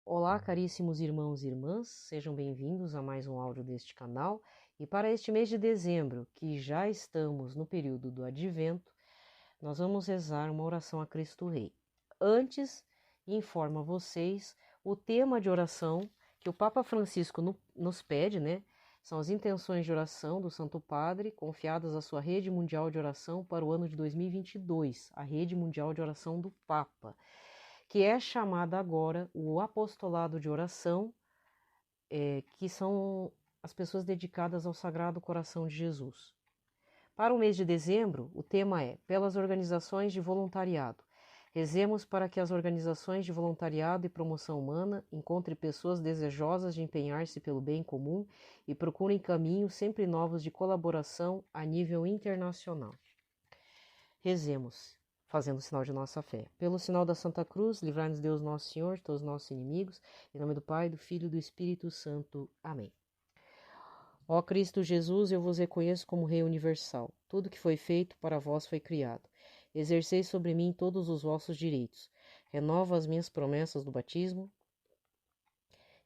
Olá, caríssimos irmãos e irmãs, sejam bem-vindos a mais um áudio deste canal. E para este mês de dezembro, que já estamos no período do Advento, nós vamos rezar uma oração a Cristo Rei. Antes, informo a vocês o tema de oração que o Papa Francisco nos pede, né? São as intenções de oração do Santo Padre confiadas à sua rede mundial de oração para o ano de 2022, a rede mundial de oração do Papa, que é chamada agora o apostolado de oração, que são as pessoas dedicadas ao Sagrado Coração de Jesus. Para o mês de dezembro, o tema é pelas organizações de voluntariado. Rezemos para que as organizações de voluntariado e promoção humana encontrem pessoas desejosas de empenhar-se pelo bem comum e procurem caminhos sempre novos de colaboração a nível internacional. Rezemos, fazendo o sinal de nossa fé. Pelo sinal da Santa Cruz, livrai-nos Deus Nosso Senhor de todos os nossos inimigos. Em nome do Pai, do Filho e do Espírito Santo. Amém. Ó Cristo Jesus, eu vos reconheço como Rei universal. Tudo que foi feito para vós foi criado. Exercei sobre mim todos os vossos direitos. Renova as minhas promessas do batismo,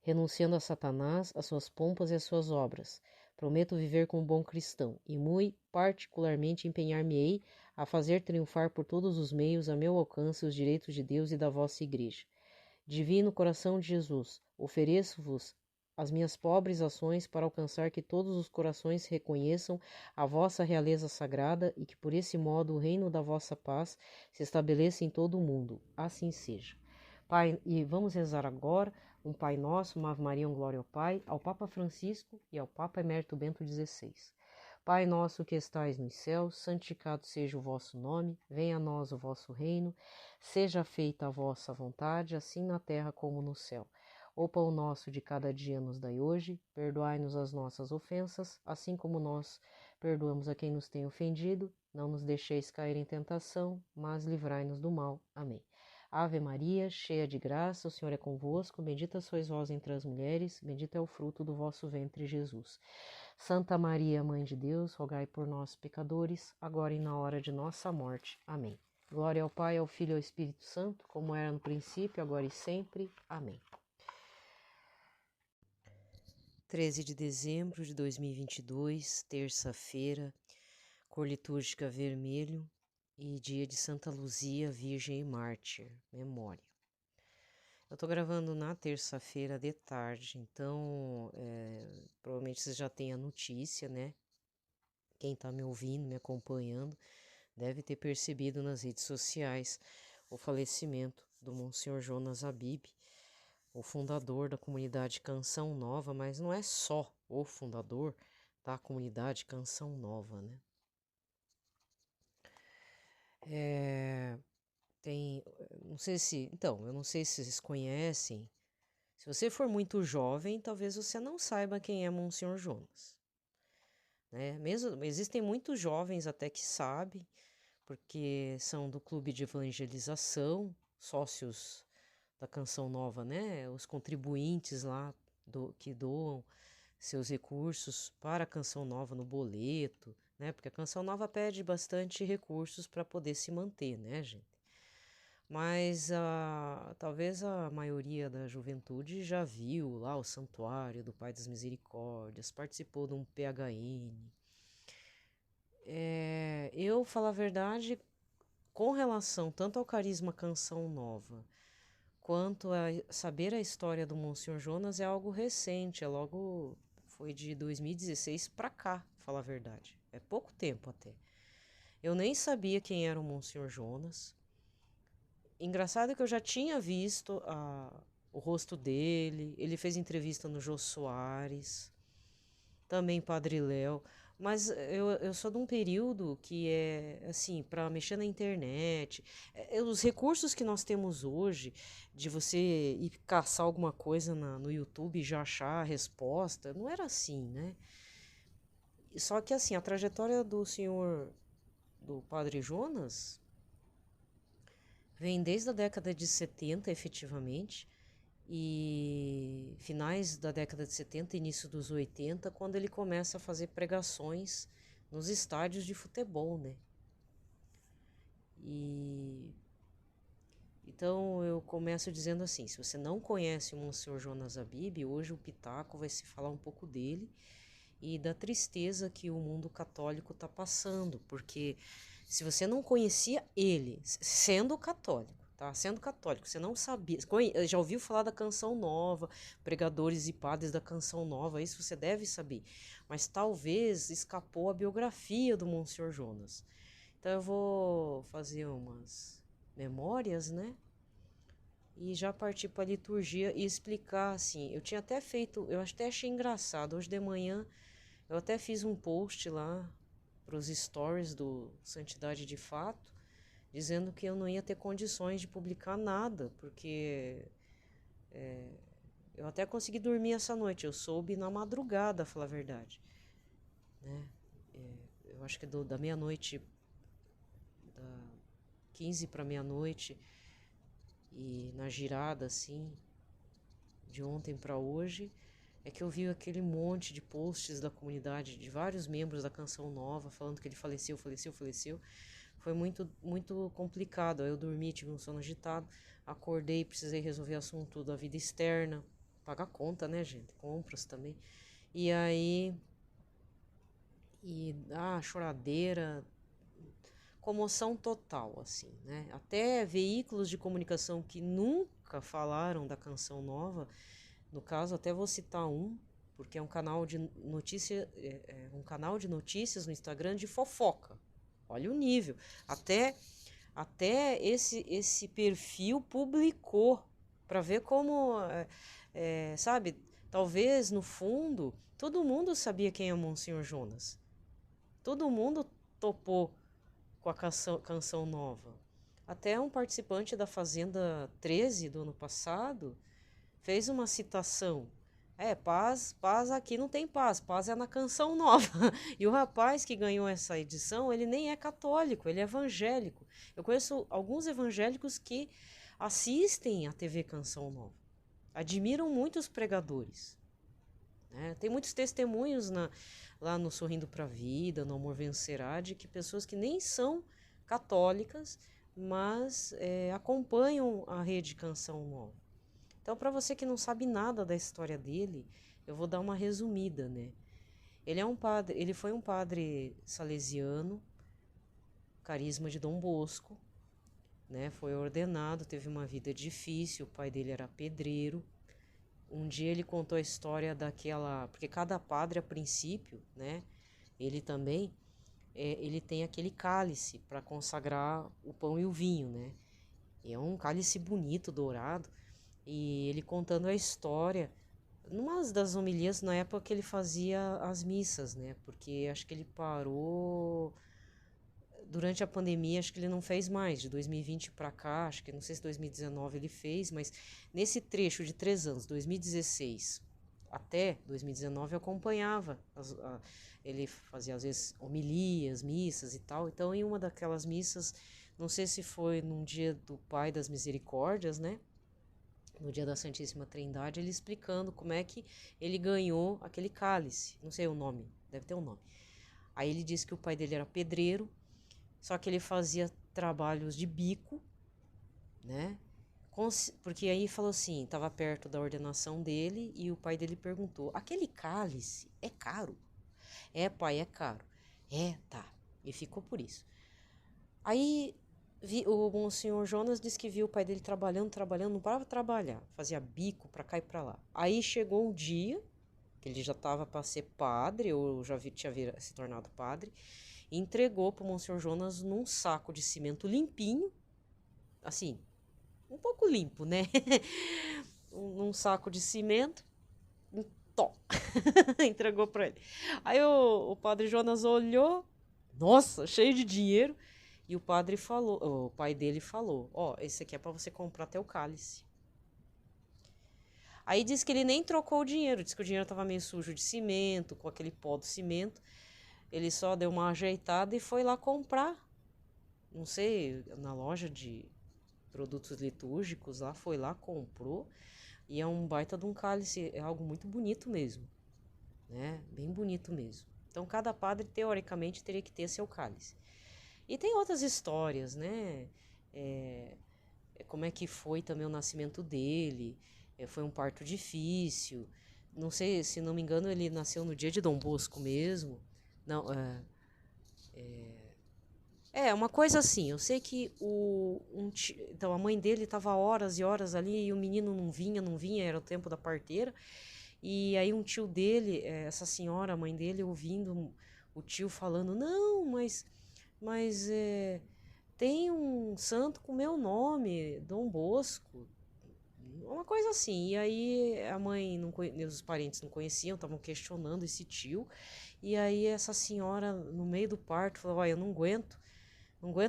renunciando a Satanás, as suas pompas e as suas obras. Prometo viver como bom cristão e muito particularmente empenhar-me-ei a fazer triunfar por todos os meios a meu alcance os direitos de Deus e da vossa Igreja. Divino coração de Jesus, ofereço-vos as minhas pobres ações para alcançar que todos os corações reconheçam a vossa realeza sagrada e que por esse modo o reino da vossa paz se estabeleça em todo o mundo. Assim seja. Pai, e vamos rezar agora um Pai Nosso, uma Ave Maria, um Glória ao Pai, ao Papa Francisco e ao Papa Emérito Bento XVI. Pai nosso que estais nos céus, santificado seja o vosso nome, venha a nós o vosso reino, seja feita a vossa vontade, assim na terra como no céu. O pão nosso de cada dia nos dai hoje, perdoai-nos as nossas ofensas, assim como nós perdoamos a quem nos tem ofendido, não nos deixeis cair em tentação, mas livrai-nos do mal. Amém. Ave Maria, cheia de graça, o Senhor é convosco, bendita sois vós entre as mulheres, bendito é o fruto do vosso ventre, Jesus. Santa Maria, Mãe de Deus, rogai por nós, pecadores, agora e na hora de nossa morte. Amém. Glória ao Pai, ao Filho e ao Espírito Santo, como era no princípio, agora e sempre. Amém. 13 de dezembro de 2022, terça-feira, cor litúrgica vermelho e dia de Santa Luzia, Virgem e Mártir, memória. Eu tô gravando na terça-feira de tarde, então provavelmente você já tem a notícia, né? Quem tá me ouvindo, me acompanhando, deve ter percebido nas redes sociais o falecimento do Monsenhor Jonas Habib, o fundador da comunidade Canção Nova, mas não é só o fundador da comunidade Canção Nova, né? Eu não sei se vocês conhecem. Se você for muito jovem, talvez você não saiba quem é Monsenhor Jonas, né? Mesmo existem muitos jovens até que sabem, porque são do clube de evangelização, sócios da Canção Nova, né? Os contribuintes lá que doam seus recursos para a Canção Nova no boleto, né? Porque a Canção Nova pede bastante recursos para poder se manter, né, gente? Mas talvez a maioria da juventude já viu lá o Santuário do Pai das Misericórdias, participou de um PHN. Eu, falar a verdade, com relação tanto ao carisma Canção Nova, quanto a saber a história do Monsenhor Jonas, é algo recente, foi de 2016 para cá, falar a verdade. É pouco tempo até. Eu nem sabia quem era o Monsenhor Jonas. Engraçado que eu já tinha visto o rosto dele, ele fez entrevista no Jô Soares, também Padre Léo, mas eu sou de um período que é, assim, para mexer na internet, os recursos que nós temos hoje, de você ir caçar alguma coisa no YouTube e já achar a resposta, não era assim, né? Só que, assim, a trajetória do Padre Jonas vem desde a década de 70, efetivamente, e finais da década de 70, início dos 80, quando ele começa a fazer pregações nos estádios de futebol, né? E Então eu começo dizendo assim, se você não conhece o Monsenhor Jonas Abib, hoje o Pitaco vai se falar um pouco dele e da tristeza que o mundo católico está passando, porque se você não conhecia ele, sendo católico, tá? Sendo católico, você não sabia, já ouviu falar da Canção Nova, pregadores e padres da Canção Nova, isso você deve saber, mas talvez escapou a biografia do Monsenhor Jonas. Então eu vou fazer umas memórias, né? E já partir para a liturgia e explicar assim. Eu tinha até feito, eu até achei engraçado. Hoje de manhã eu até fiz um post lá para os stories do Santidade de Fato, dizendo que eu não ia ter condições de publicar nada, porque eu até consegui dormir essa noite. Eu soube na madrugada, falar a verdade, né? Eu acho que da meia-noite, da 15 para meia-noite, e na girada assim, de ontem para hoje, é que eu vi aquele monte de posts da comunidade, de vários membros da Canção Nova, falando que ele faleceu. Foi muito complicado. Aí eu dormi, tive um sono agitado, acordei, precisei resolver assunto da vida externa, pagar conta, né, gente? Compras também. E aí, choradeira, comoção total, assim, né? Até veículos de comunicação que nunca falaram da Canção Nova, no caso, até vou citar um, porque é um canal de um canal de notícias no Instagram de fofoca. Olha o nível. Até esse perfil publicou, para ver como, sabe, talvez no fundo todo mundo sabia quem é o Monsenhor Jonas. Todo mundo topou com a canção Nova. Até um participante da Fazenda 13 do ano passado fez uma citação. Paz aqui não tem paz é na Canção Nova. E o rapaz que ganhou essa edição, ele nem é católico, ele é evangélico. Eu conheço alguns evangélicos que assistem à TV Canção Nova. Admiram muito os pregadores, né? Tem muitos testemunhos lá no Sorrindo para a Vida, no Amor Vencerá, de que pessoas que nem são católicas, mas acompanham a rede Canção Nova. Então, para você que não sabe nada da história dele, eu vou dar uma resumida, né? Ele foi um padre salesiano, carisma de Dom Bosco, né? Foi ordenado, teve uma vida difícil, o pai dele era pedreiro. Um dia ele contou a história porque cada padre a princípio, né? Ele também, ele tem aquele cálice para consagrar o pão e o vinho, né? É um cálice bonito, dourado. E ele contando a história, numa das homilias na época que ele fazia as missas, né? Porque acho que ele parou durante a pandemia, acho que ele não fez mais, de 2020 para cá, acho que não sei se 2019 ele fez, mas nesse trecho de 3 anos, 2016 até 2019, eu acompanhava, ele fazia às vezes homilias, missas e tal, então em uma daquelas missas, não sei se foi num dia do Pai das Misericórdias, né? No dia da Santíssima Trindade, ele explicando como é que ele ganhou aquele cálice. Não sei o nome, deve ter um nome. Aí ele disse que o pai dele era pedreiro, só que ele fazia trabalhos de bico, né? Porque aí falou assim, estava perto da ordenação dele e o pai dele perguntou: aquele cálice é caro? É, pai, é caro. É, tá. E ficou por isso. Aí o Monsenhor Jonas disse que viu o pai dele trabalhando, não parava de trabalhar, fazia bico pra cá e pra lá. Aí chegou um dia, que ele já estava para ser padre, ou tinha se tornado padre, e entregou pro Monsenhor Jonas num saco de cimento limpinho, assim, um pouco limpo, né? Num saco de cimento, um tó, entregou para ele. Aí o padre Jonas olhou, nossa, cheio de dinheiro. E o pai dele falou: esse aqui é para você comprar teu cálice. Aí disse que ele nem trocou o dinheiro, disse que o dinheiro estava meio sujo de cimento, com aquele pó do cimento. Ele só deu uma ajeitada e foi lá comprar. Não sei, na loja de produtos litúrgicos lá, foi lá, comprou. E é um baita de um cálice, é algo muito bonito mesmo, né? Bem bonito mesmo. Então cada padre, teoricamente, teria que ter seu cálice. E tem outras histórias, né? como é que foi também o nascimento dele. Foi um parto difícil. Não sei, se não me engano, ele nasceu no dia de Dom Bosco mesmo. Não, uma coisa assim. Eu sei que então a mãe dele estava horas e horas ali e o menino não vinha, não vinha, era o tempo da parteira. E aí um tio dele, essa senhora, a mãe dele, ouvindo o tio falando, não, mas tem um santo com meu nome, Dom Bosco. Uma coisa assim. E aí a mãe, os parentes não conheciam, estavam questionando esse tio. E aí essa senhora, no meio do parto, falou, olha, eu não aguento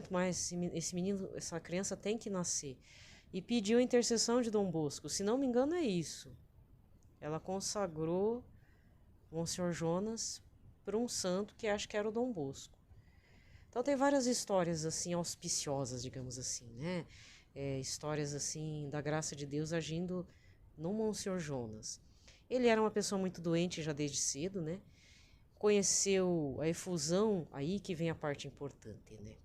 mais, esse menino, essa criança tem que nascer. E pediu a intercessão de Dom Bosco. Se não me engano é isso. Ela consagrou Monsenhor Jonas para um santo que acho que era o Dom Bosco. Então tem várias histórias assim auspiciosas, digamos assim, né? Histórias assim da graça de Deus agindo no Monsenhor Jonas. Ele era uma pessoa muito doente já desde cedo, né? Conheceu a efusão, aí que vem a parte importante, né?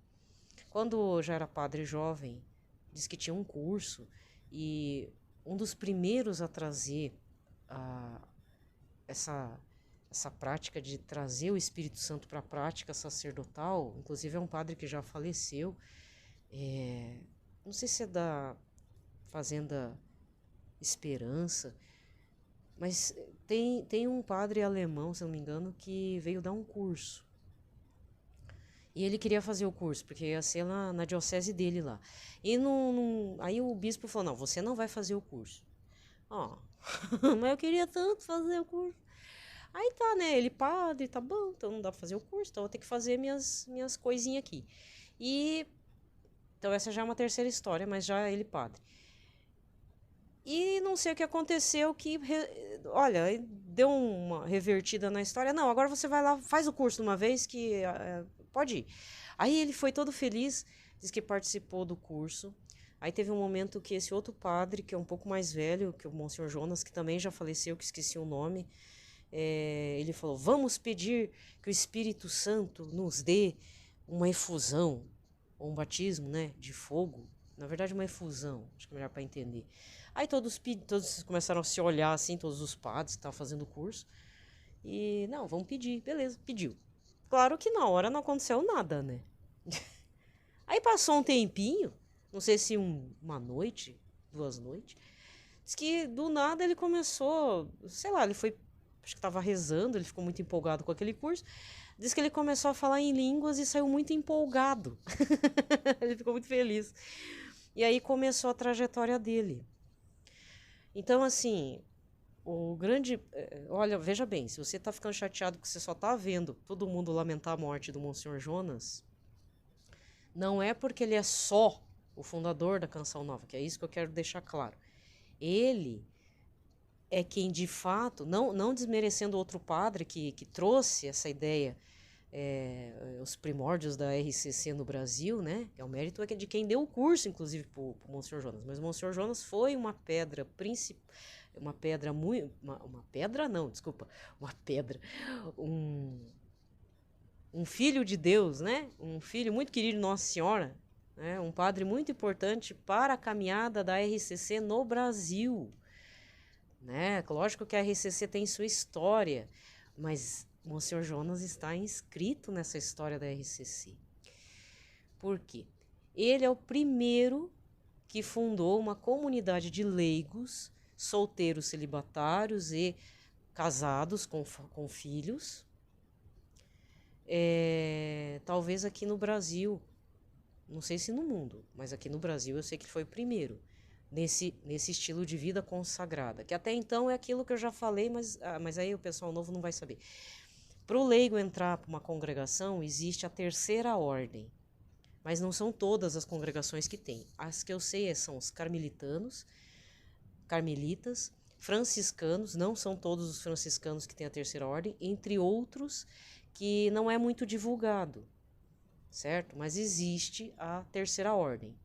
Quando já era padre jovem, diz que tinha um curso e um dos primeiros a trazer essa prática de trazer o Espírito Santo para a prática sacerdotal, inclusive é um padre que já faleceu, não sei se é da Fazenda Esperança, mas tem um padre alemão, se não me engano, que veio dar um curso. E ele queria fazer o curso, porque ia ser lá na diocese dele lá. E aí o bispo falou, não, você não vai fazer o curso. Mas eu queria tanto fazer o curso. Aí tá, né? Ele padre, tá bom, então não dá pra fazer o curso, então eu vou ter que fazer minhas coisinhas aqui. Então essa já é uma terceira história, mas já é ele padre. E não sei o que aconteceu olha, deu uma revertida na história. Não, agora você vai lá, faz o curso de uma vez que pode ir. Aí ele foi todo feliz, diz que participou do curso. Aí teve um momento que esse outro padre, que é um pouco mais velho que o Monsenhor Jonas, que também já faleceu, que esqueci o nome, ele falou, vamos pedir que o Espírito Santo nos dê uma efusão, ou um batismo, né, de fogo. Na verdade, uma efusão, acho que é melhor para entender. Aí todos começaram a se olhar assim, todos os padres que estavam fazendo o curso. E, não, vamos pedir. Beleza, pediu. Claro que na hora não aconteceu nada, né? Aí passou um tempinho, não sei se uma noite, 2 noites. Diz que do nada ele começou, sei lá, ele foi, acho que estava rezando, ele ficou muito empolgado com aquele curso. Diz que ele começou a falar em línguas e saiu muito empolgado. Ele ficou muito feliz. E aí começou a trajetória dele. Então, assim, olha, veja bem, se você tá ficando chateado que você só tá vendo todo mundo lamentar a morte do Monsenhor Jonas, não é porque ele é só o fundador da Canção Nova, que é isso que eu quero deixar claro. Ele é quem, de fato, não desmerecendo outro padre que trouxe essa ideia, os primórdios da RCC no Brasil, né? O mérito é de quem deu o curso, inclusive, para o Monsenhor Jonas. Mas o Monsenhor Jonas foi uma pedra principal, uma pedra muito... Uma pedra não, desculpa. Uma pedra. Um filho de Deus, né? Um filho muito querido de Nossa Senhora, né? Um padre muito importante para a caminhada da RCC no Brasil, né? Lógico que a RCC tem sua história, mas Monsenhor Jonas está inscrito nessa história da RCC. Por quê? Ele é o primeiro que fundou uma comunidade de leigos, solteiros celibatários e casados com filhos, talvez aqui no Brasil, não sei se no mundo, mas aqui no Brasil eu sei que ele foi o primeiro nesse estilo de vida consagrada, que até então é aquilo que eu já falei, mas aí o pessoal novo não vai saber. Para o leigo entrar para uma congregação, existe a terceira ordem, mas não são todas as congregações que tem. As que eu sei são os carmelitas, franciscanos, não são todos os franciscanos que têm a terceira ordem, entre outros que não é muito divulgado, certo? Mas existe a terceira ordem,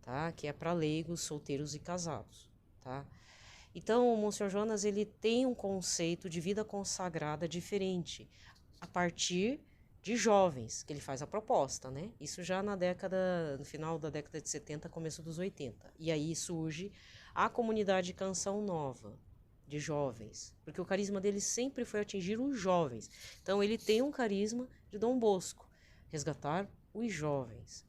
tá? Que é para leigos, solteiros e casados, tá? Então, o Monsenhor Jonas, ele tem um conceito de vida consagrada diferente, a partir de jovens, que ele faz a proposta, né? Isso já no final da década de 70, começo dos 80. E aí surge a comunidade Canção Nova, de jovens, porque o carisma dele sempre foi atingir os jovens. Então ele tem um carisma de Dom Bosco, resgatar os jovens.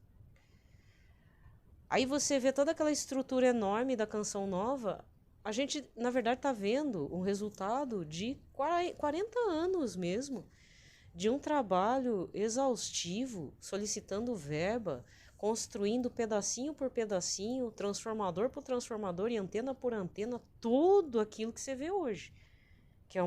Aí você vê toda aquela estrutura enorme da Canção Nova, a gente, na verdade, está vendo um resultado de 40 anos mesmo, de um trabalho exaustivo, solicitando verba, construindo pedacinho por pedacinho, transformador por transformador e antena por antena, tudo aquilo que você vê hoje. Que é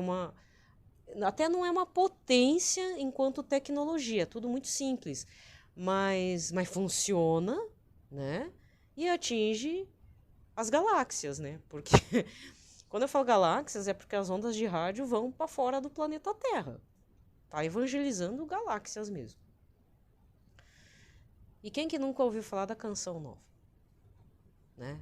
até não é uma potência enquanto tecnologia, tudo muito simples, mas funciona, né? E atinge as galáxias, né? Porque quando eu falo galáxias é porque as ondas de rádio vão para fora do planeta Terra. Tá evangelizando galáxias mesmo. E quem que nunca ouviu falar da Canção Nova? Né?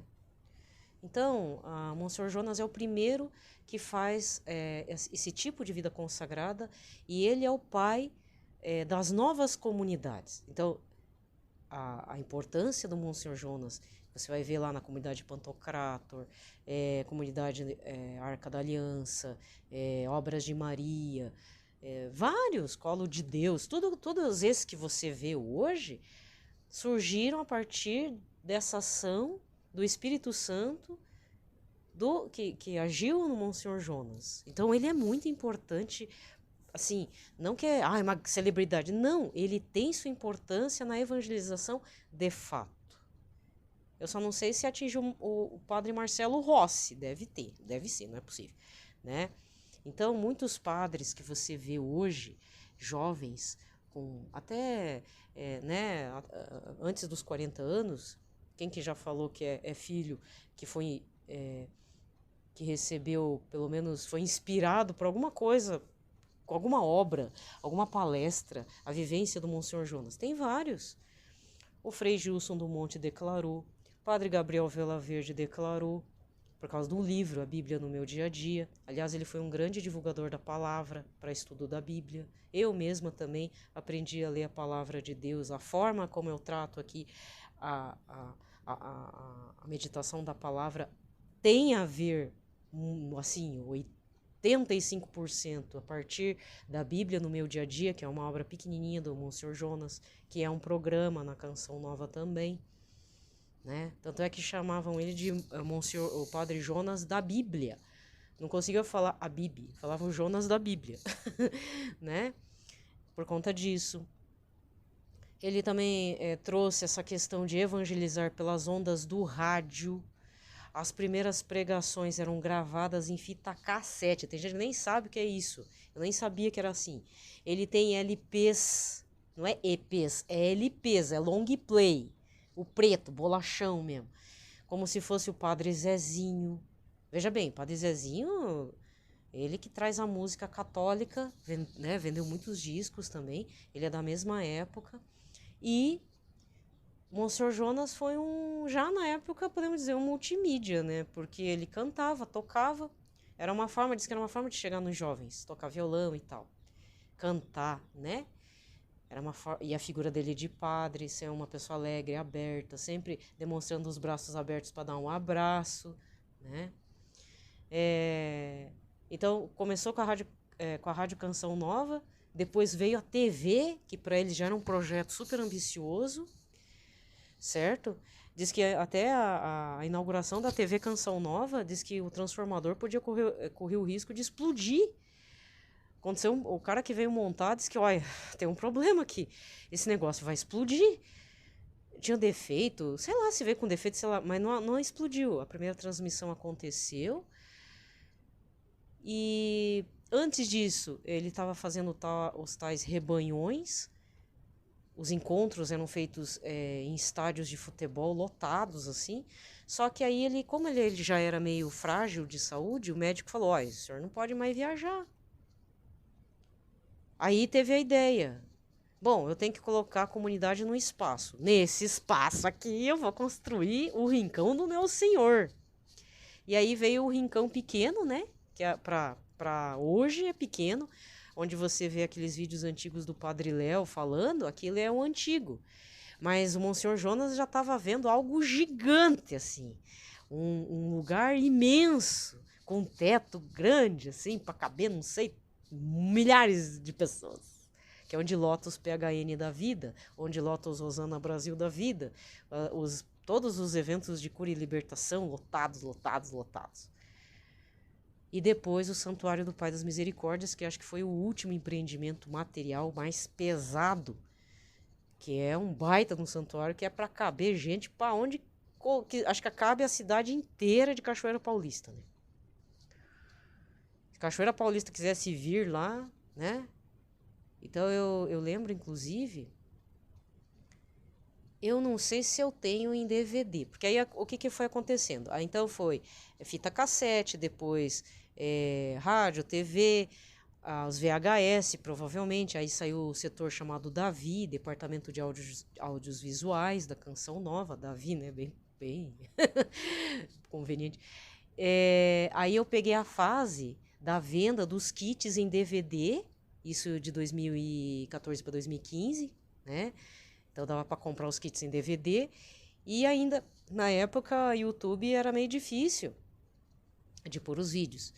Então, a Monsenhor Jonas é o primeiro que faz esse tipo de vida consagrada e ele é o pai das novas comunidades. Então, a importância do Monsenhor Jonas, você vai ver lá na comunidade Pantocrator, comunidade Arca da Aliança, Obras de Maria, vários, Colo de Deus, todos esses que você vê hoje, surgiram a partir dessa ação do Espírito Santo que agiu no Monsenhor Jonas. Então ele é muito importante, assim, não que é uma celebridade, não, ele tem sua importância na evangelização de fato. Eu só não sei se atingiu o padre Marcelo Rossi, deve ser, não é possível, né? Então muitos padres que você vê hoje, jovens, com até antes dos 40 anos, quem que já falou que é filho, que foi que recebeu, pelo menos foi inspirado por alguma coisa, com alguma obra, alguma palestra, a vivência do Monsenhor Jonas? Tem vários. O Frei Gilson do Monte declarou, Padre Gabriel Velaverde declarou, por causa do livro A Bíblia no Meu Dia a Dia. Aliás, ele foi um grande divulgador da palavra para estudo da Bíblia. Eu mesma também aprendi a ler a palavra de Deus, a forma como eu trato aqui a meditação da palavra tem a ver, assim, 85% a partir da Bíblia no Meu Dia a Dia, que é uma obra pequenininha do Monsenhor Jonas, que é um programa na Canção Nova também. Né? Tanto é que chamavam ele de o Padre Jonas da Bíblia. Não conseguia falar a Bíblia, falavam Jonas da Bíblia. Né? Por conta disso. Ele também trouxe essa questão de evangelizar pelas ondas do rádio. As primeiras pregações eram gravadas em fita cassete. Tem gente que nem sabe o que é isso. Eu nem sabia que era assim. Ele tem LPs, não é EPs, é LPs, é long play. O preto, bolachão mesmo. Como se fosse o Padre Zezinho. Veja bem, o Padre Zezinho, ele que traz a música católica, né, vendeu muitos discos também. Ele é da mesma época. E Monsenhor Jonas foi já na época, podemos dizer, um multimídia, né? Porque ele cantava, tocava. Diz que era uma forma de chegar nos jovens, tocar violão e tal. Cantar, né? E a figura dele de padre, ser uma pessoa alegre, aberta, sempre demonstrando os braços abertos para dar um abraço, né? Então, começou com a Rádio Canção Nova, depois veio a TV, que para ele já era um projeto super ambicioso, certo? Diz que até a inauguração da TV Canção Nova, diz que o transformador podia correr o risco de explodir. Aconteceu, o cara que veio montar disse que, olha, tem um problema aqui, esse negócio vai explodir. Tinha defeito, sei lá se veio com defeito, sei lá, mas não explodiu. A primeira transmissão aconteceu. E antes disso, ele estava fazendo os tais rebanhões. Os encontros eram feitos em estádios de futebol lotados, assim. Só que aí, como ele já era meio frágil de saúde, o médico falou, olha, o senhor não pode mais viajar. Aí teve a ideia. Bom, eu tenho que colocar a comunidade no espaço. Nesse espaço aqui eu vou construir o rincão do meu senhor. E aí veio o rincão pequeno, né? Que para hoje é pequeno, onde você vê aqueles vídeos antigos do Padre Léo falando, aquilo é o antigo. Mas o Monsenhor Jonas já estava vendo algo gigante, assim. Um lugar imenso, com um teto grande, assim, para caber, não sei, milhares de pessoas. Que é onde lota os PHN da vida, onde lota os Rosana Brasil da vida, todos os eventos de cura e libertação, lotados, lotados, lotados. E depois o Santuário do Pai das Misericórdias, que acho que foi o último empreendimento material mais pesado, que é um baita de um santuário, que é para caber gente para onde... acho que cabe a cidade inteira de Cachoeira Paulista, né? Se Cachoeira Paulista quisesse vir lá, né? Então eu lembro, inclusive, eu não sei se eu tenho em DVD, porque aí o que foi acontecendo? Então foi fita cassete, depois rádio, TV, os VHS, provavelmente, aí saiu o setor chamado Davi, Departamento de Áudios Visuais da Canção Nova, Davi, né, bem conveniente. Aí eu peguei a fase da venda dos kits em DVD, isso de 2014 para 2015, né, então dava para comprar os kits em DVD, e ainda, na época, YouTube era meio difícil de pôr os vídeos.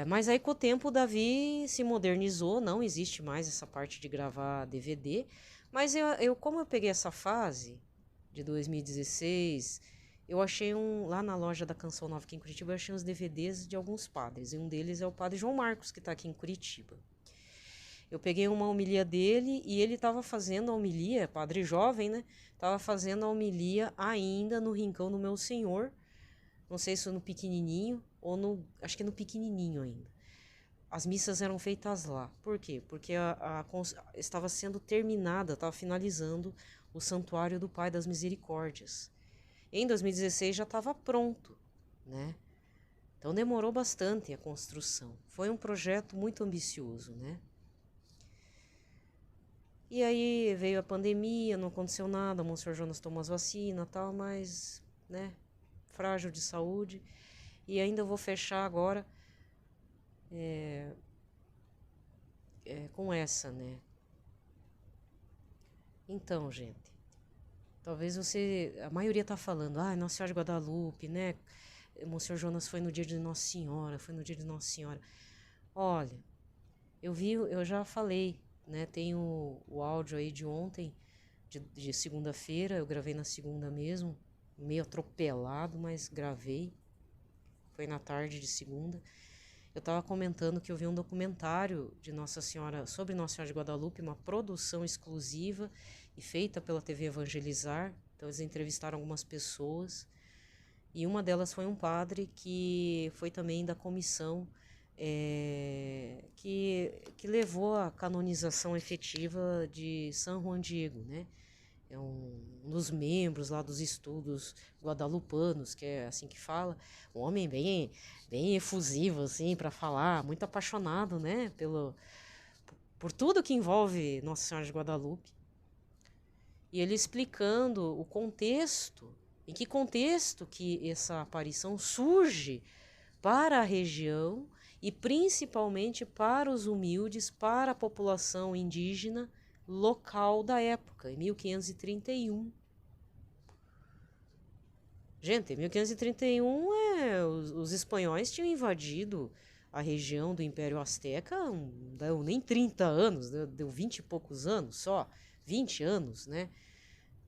Mas aí com o tempo o Davi se modernizou, não existe mais essa parte de gravar DVD, mas como eu peguei essa fase de 2016, eu achei lá na loja da Canção Nova aqui em Curitiba, eu achei uns DVDs de alguns padres, e um deles é o padre João Marcos, que está aqui em Curitiba. Eu peguei uma homilia dele e ele estava fazendo a homilia, padre jovem, né? Estava fazendo a homilia ainda no Rincão do Meu Senhor, não sei se no pequenininho ou acho que no pequenininho ainda. As missas eram feitas lá. Por quê? Porque estava sendo terminada, estava finalizando o Santuário do Pai das Misericórdias. Em 2016 já estava pronto, né? Então demorou bastante a construção. Foi um projeto muito ambicioso, né? E aí veio a pandemia, não aconteceu nada, o Monsenhor Jonas tomou as vacinas e tal, mas, né, frágil de saúde. E ainda vou fechar agora com essa, né? Então, gente, talvez a maioria tá falando, Nossa Senhora de Guadalupe, né? O Monsenhor Jonas foi no dia de Nossa Senhora, Olha, eu já falei, né? Tem o áudio aí de ontem, de segunda-feira, eu gravei na segunda mesmo, meio atropelado, mas gravei. Foi na tarde de segunda. Eu estava comentando que eu vi um documentário de Nossa Senhora, sobre Nossa Senhora de Guadalupe, uma produção exclusiva e feita pela TV Evangelizar. Então eles entrevistaram algumas pessoas e uma delas foi um padre que foi também da comissão que levou à canonização efetiva de São Juan Diego, né? É um dos membros lá dos estudos guadalupanos, que é assim que fala, um homem bem efusivo, assim, para falar, muito apaixonado, né, por tudo que envolve Nossa Senhora de Guadalupe. E ele explicando o contexto, em que contexto que essa aparição surge para a região e principalmente para os humildes, para a população indígena local da época, em 1531. Gente, em 1531 os espanhóis tinham invadido a região do Império Azteca, não deu nem 30 anos, deu 20 e poucos anos só, 20 anos, né?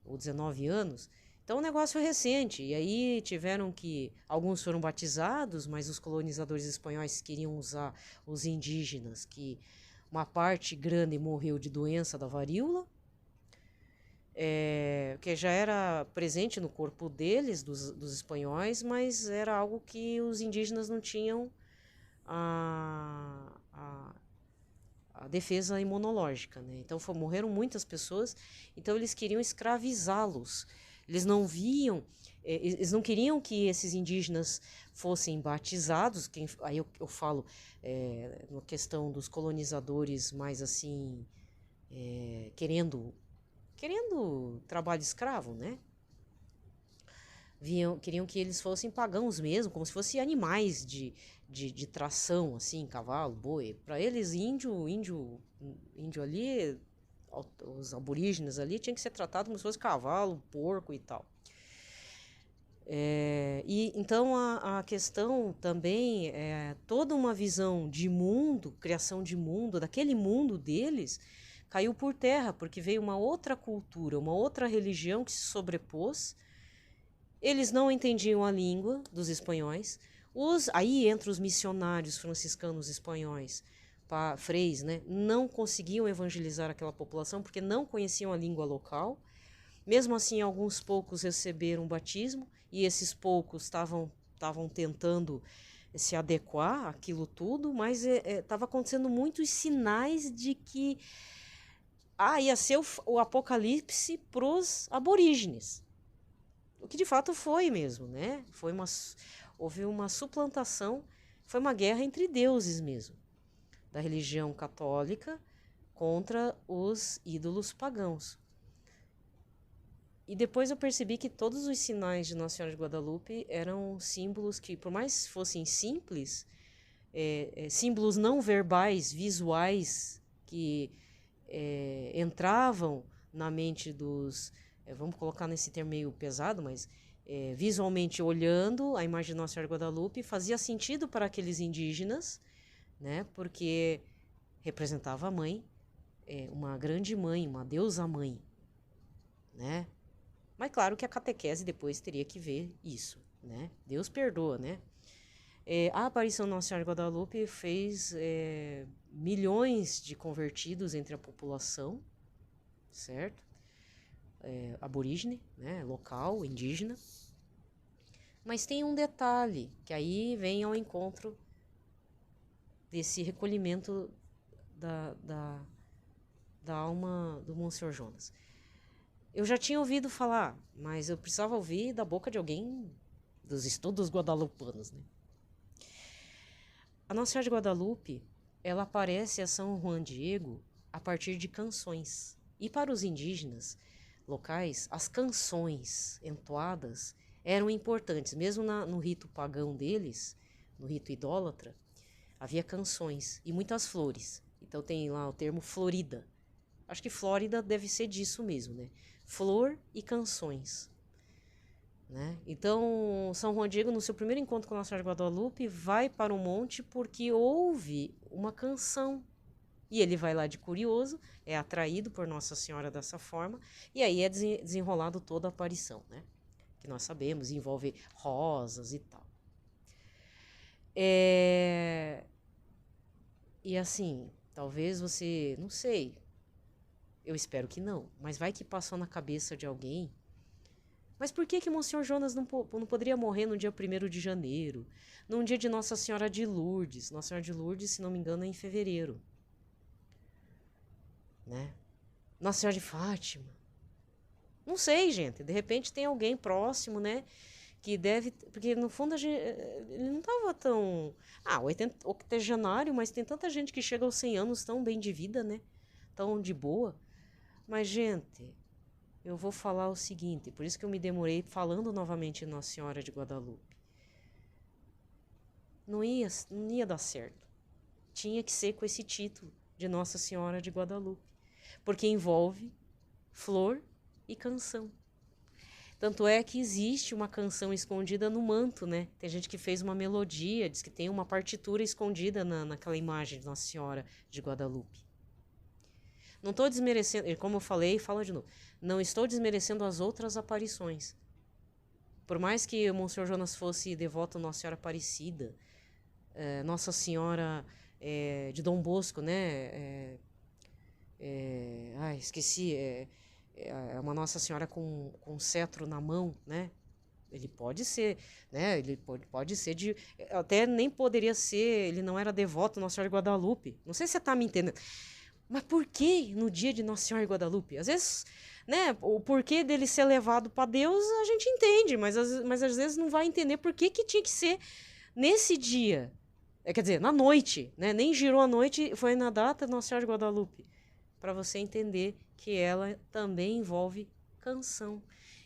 Ou 19 anos. Então o negócio é recente, e aí alguns foram batizados, mas os colonizadores espanhóis queriam usar os indígenas, que uma parte grande morreu de doença da varíola, que já era presente no corpo deles, dos espanhóis, mas era algo que os indígenas não tinham a defesa imunológica, né? Então morreram muitas pessoas, então eles queriam escravizá-los. Eles não queriam que esses indígenas fossem batizados. Aí eu falo na questão dos colonizadores mais assim, querendo trabalho escravo, né? queriam que eles fossem pagãos mesmo, como se fossem animais de tração, assim, cavalo, boi. Para eles, índio ali, os aborígenes ali, tinha que ser tratado como se fosse cavalo, porco e tal. E então a questão também é toda uma visão de mundo, criação de mundo, daquele mundo deles, caiu por terra, porque veio uma outra cultura, uma outra religião que se sobrepôs. Eles não entendiam a língua dos espanhóis. Aí entre os missionários franciscanos espanhóis, freis, né, não conseguiam evangelizar aquela população porque não conheciam a língua local. Mesmo assim, alguns poucos receberam o batismo e esses poucos estavam tentando se adequar àquilo tudo, mas estava acontecendo muitos sinais de que ia ser o apocalipse para os aborígenes. O que de fato foi mesmo, né? Houve uma suplantação, foi uma guerra entre deuses mesmo, da religião católica contra os ídolos pagãos. E depois eu percebi que todos os sinais de Nossa Senhora de Guadalupe eram símbolos que, por mais fossem simples, símbolos não verbais, visuais, que entravam na mente dos... vamos colocar nesse termo meio pesado, mas visualmente olhando a imagem de Nossa Senhora de Guadalupe, fazia sentido para aqueles indígenas, né? Porque representava a mãe, uma grande mãe, uma deusa mãe, né? Mas claro que a catequese depois teria que ver isso, né? Deus perdoa, né? A aparição de Nossa Senhora de Guadalupe fez milhões de convertidos entre a população, certo? Aborígene, né? Local, indígena. Mas tem um detalhe, que aí vem ao encontro desse recolhimento da alma do Monsenhor Jonas. Eu já tinha ouvido falar, mas eu precisava ouvir da boca de alguém dos estudos guadalupanos, né? A Nossa Senhora de Guadalupe, ela aparece a São Juan Diego a partir de canções. E para os indígenas locais, as canções entoadas eram importantes. Mesmo no rito pagão deles, no rito idólatra, havia canções e muitas flores. Então tem lá o termo florida. Acho que Flórida deve ser disso mesmo, né? Flor e canções, né? Então, São Juan Diego, no seu primeiro encontro com Nossa Senhora de Guadalupe, vai para o monte porque ouve uma canção. E ele vai lá de curioso, é atraído por Nossa Senhora dessa forma, e aí é desenrolado toda a aparição, né? Que nós sabemos, envolve rosas e tal. E assim, talvez você, não sei, eu espero que não, mas vai que passou na cabeça de alguém. Mas por que Monsenhor Jonas não poderia morrer no dia 1º de janeiro? Num dia de Nossa Senhora de Lourdes. Nossa Senhora de Lourdes, se não me engano, é em fevereiro. Né? Nossa Senhora de Fátima. Não sei, gente. De repente tem alguém próximo, né? Que deve... Porque no fundo ele não estava tão... 80º, mas tem tanta gente que chega aos 100 anos tão bem de vida, né? Tão de boa. Mas, gente, eu vou falar o seguinte, por isso que eu me demorei falando novamente Nossa Senhora de Guadalupe. Não ia dar certo. Tinha que ser com esse título de Nossa Senhora de Guadalupe, porque envolve flor e canção. Tanto é que existe uma canção escondida no manto, né? Tem gente que fez uma melodia, diz que tem uma partitura escondida naquela imagem de Nossa Senhora de Guadalupe. Não estou desmerecendo, como eu falei, falo de novo, não estou desmerecendo as outras aparições. Por mais que o Monsenhor Jonas fosse devoto a Nossa Senhora Aparecida, Nossa Senhora de Dom Bosco, né? Esqueci, é uma Nossa Senhora com cetro na mão, né? Ele pode ser, né? Ele pode ser de... Até nem poderia ser, ele não era devoto a Nossa Senhora de Guadalupe. Não sei se você está me entendendo. Mas por que no dia de Nossa Senhora de Guadalupe? Às vezes, né, o porquê dele ser levado para Deus a gente entende, mas às vezes não vai entender por que tinha que ser nesse dia. Quer dizer, na noite, né? Nem girou a noite, foi na data de Nossa Senhora de Guadalupe. Para você entender que ela também envolve canção.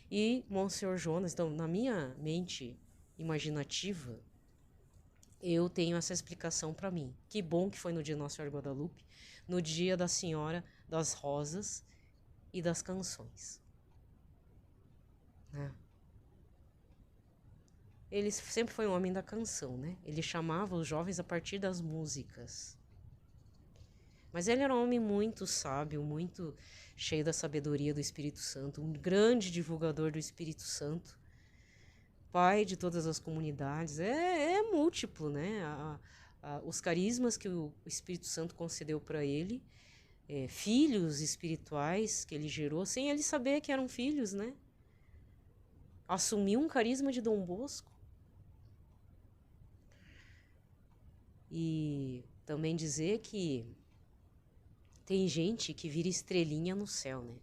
E Monsenhor Jonas, então, na minha mente imaginativa, eu tenho essa explicação para mim. Que bom que foi no dia de Nossa Senhora de Guadalupe, no dia da Senhora das Rosas e das Canções. Né? Ele sempre foi um homem da canção, né? Ele chamava os jovens a partir das músicas. Mas ele era um homem muito sábio, muito cheio da sabedoria do Espírito Santo, um grande divulgador do Espírito Santo, pai de todas as comunidades. É múltiplo, né? Os carismas que o Espírito Santo concedeu para ele, filhos espirituais que ele gerou, sem ele saber que eram filhos, né? Assumiu um carisma de Dom Bosco. E também dizer que tem gente que vira estrelinha no céu, né?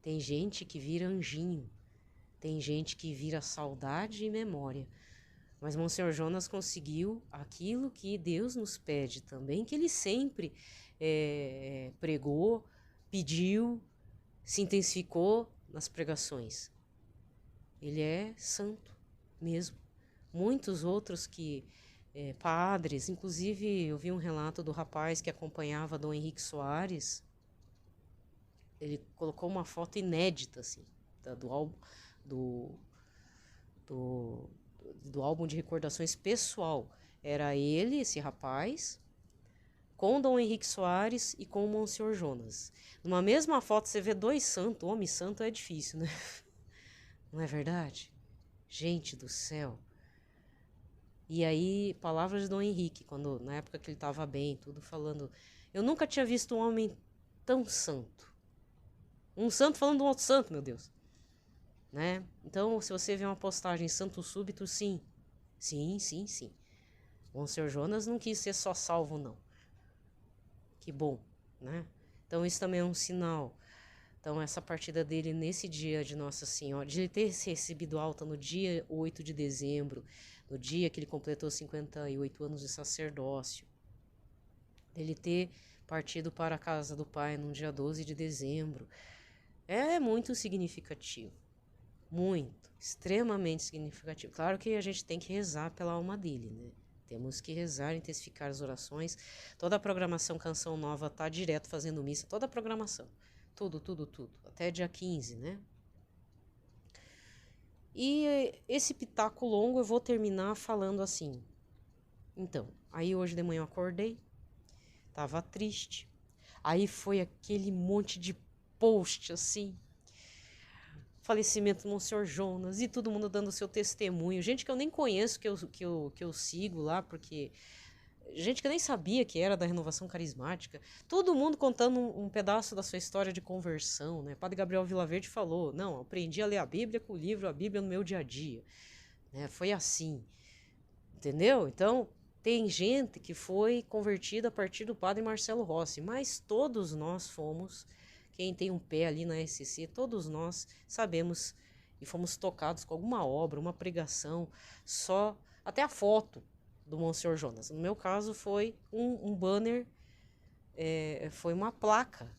Tem gente que vira anjinho. Tem gente que vira saudade e memória. Mas Monsenhor Jonas conseguiu aquilo que Deus nos pede também, que ele sempre pregou, pediu, se intensificou nas pregações. Ele é santo mesmo. Muitos outros padres, inclusive eu vi um relato do rapaz que acompanhava Dom Henrique Soares. Ele colocou uma foto inédita, assim, do álbum de recordações pessoal. Era ele, esse rapaz, com Dom Henrique Soares e com o Monsenhor Jonas. Numa mesma foto você vê dois santos. Homem santo é difícil, né? Não é verdade? Gente do céu. E aí, palavras de Dom Henrique, na época que ele estava bem, tudo falando. Eu nunca tinha visto um homem tão santo. Um santo falando de um outro santo, meu Deus. Né? Então, se você vê uma postagem santo súbito, sim. Sim, sim, sim. Monsenhor Jonas não quis ser só salvo, não. Que bom, né? Então, isso também é um sinal. Então, essa partida dele nesse dia de Nossa Senhora, de ele ter recebido alta no dia 8 de dezembro, no dia que ele completou 58 anos de sacerdócio, dele ter partido para a casa do Pai no dia 12 de dezembro, é muito significativo. Muito, extremamente significativo. Claro que a gente tem que rezar pela alma dele, né? Temos que rezar, intensificar as orações. Toda a programação Canção Nova tá direto fazendo missa, toda a programação. Tudo. Até dia 15, né? E esse pitaco longo eu vou terminar falando assim. Então, aí hoje de manhã eu acordei, tava triste. Aí foi aquele monte de post assim. Falecimento do Monsenhor Jonas e todo mundo dando seu testemunho. Gente que eu nem conheço, que eu sigo lá, porque... Gente que eu nem sabia que era da Renovação Carismática. Todo mundo contando um pedaço da sua história de conversão, né? Padre Gabriel Vilaverde falou, não, aprendi a ler a Bíblia com o livro A Bíblia no meu dia a dia. Né? Foi assim. Entendeu? Então, tem gente que foi convertida a partir do Padre Marcelo Rossi, mas todos nós fomos... Quem tem um pé ali na SCC, todos nós sabemos e fomos tocados com alguma obra, uma pregação, só até a foto do Monsenhor Jonas. No meu caso foi um banner, foi uma placa.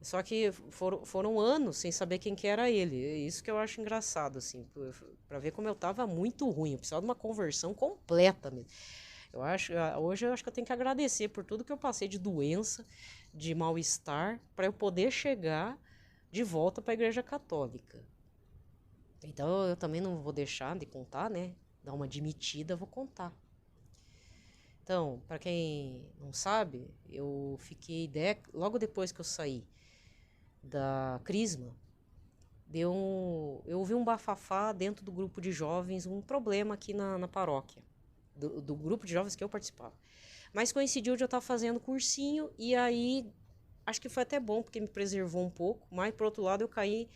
Só que foram anos sem saber quem que era ele. É isso que eu acho engraçado, assim, para ver como eu tava muito ruim. Eu precisava de uma conversão completa mesmo. Hoje eu acho que eu tenho que agradecer por tudo que eu passei de doença, de mal-estar, para eu poder chegar de volta para a Igreja Católica. Então eu também não vou deixar de contar, né? Dar uma admitida, vou contar. Então, para quem não sabe, eu fiquei logo depois que eu saí da Crisma, eu ouvi um bafafá dentro do grupo de jovens, um problema aqui na paróquia. Do grupo de jovens que eu participava. Mas coincidiu de eu estar fazendo cursinho e aí acho que foi até bom porque me preservou um pouco, mas por outro lado eu caí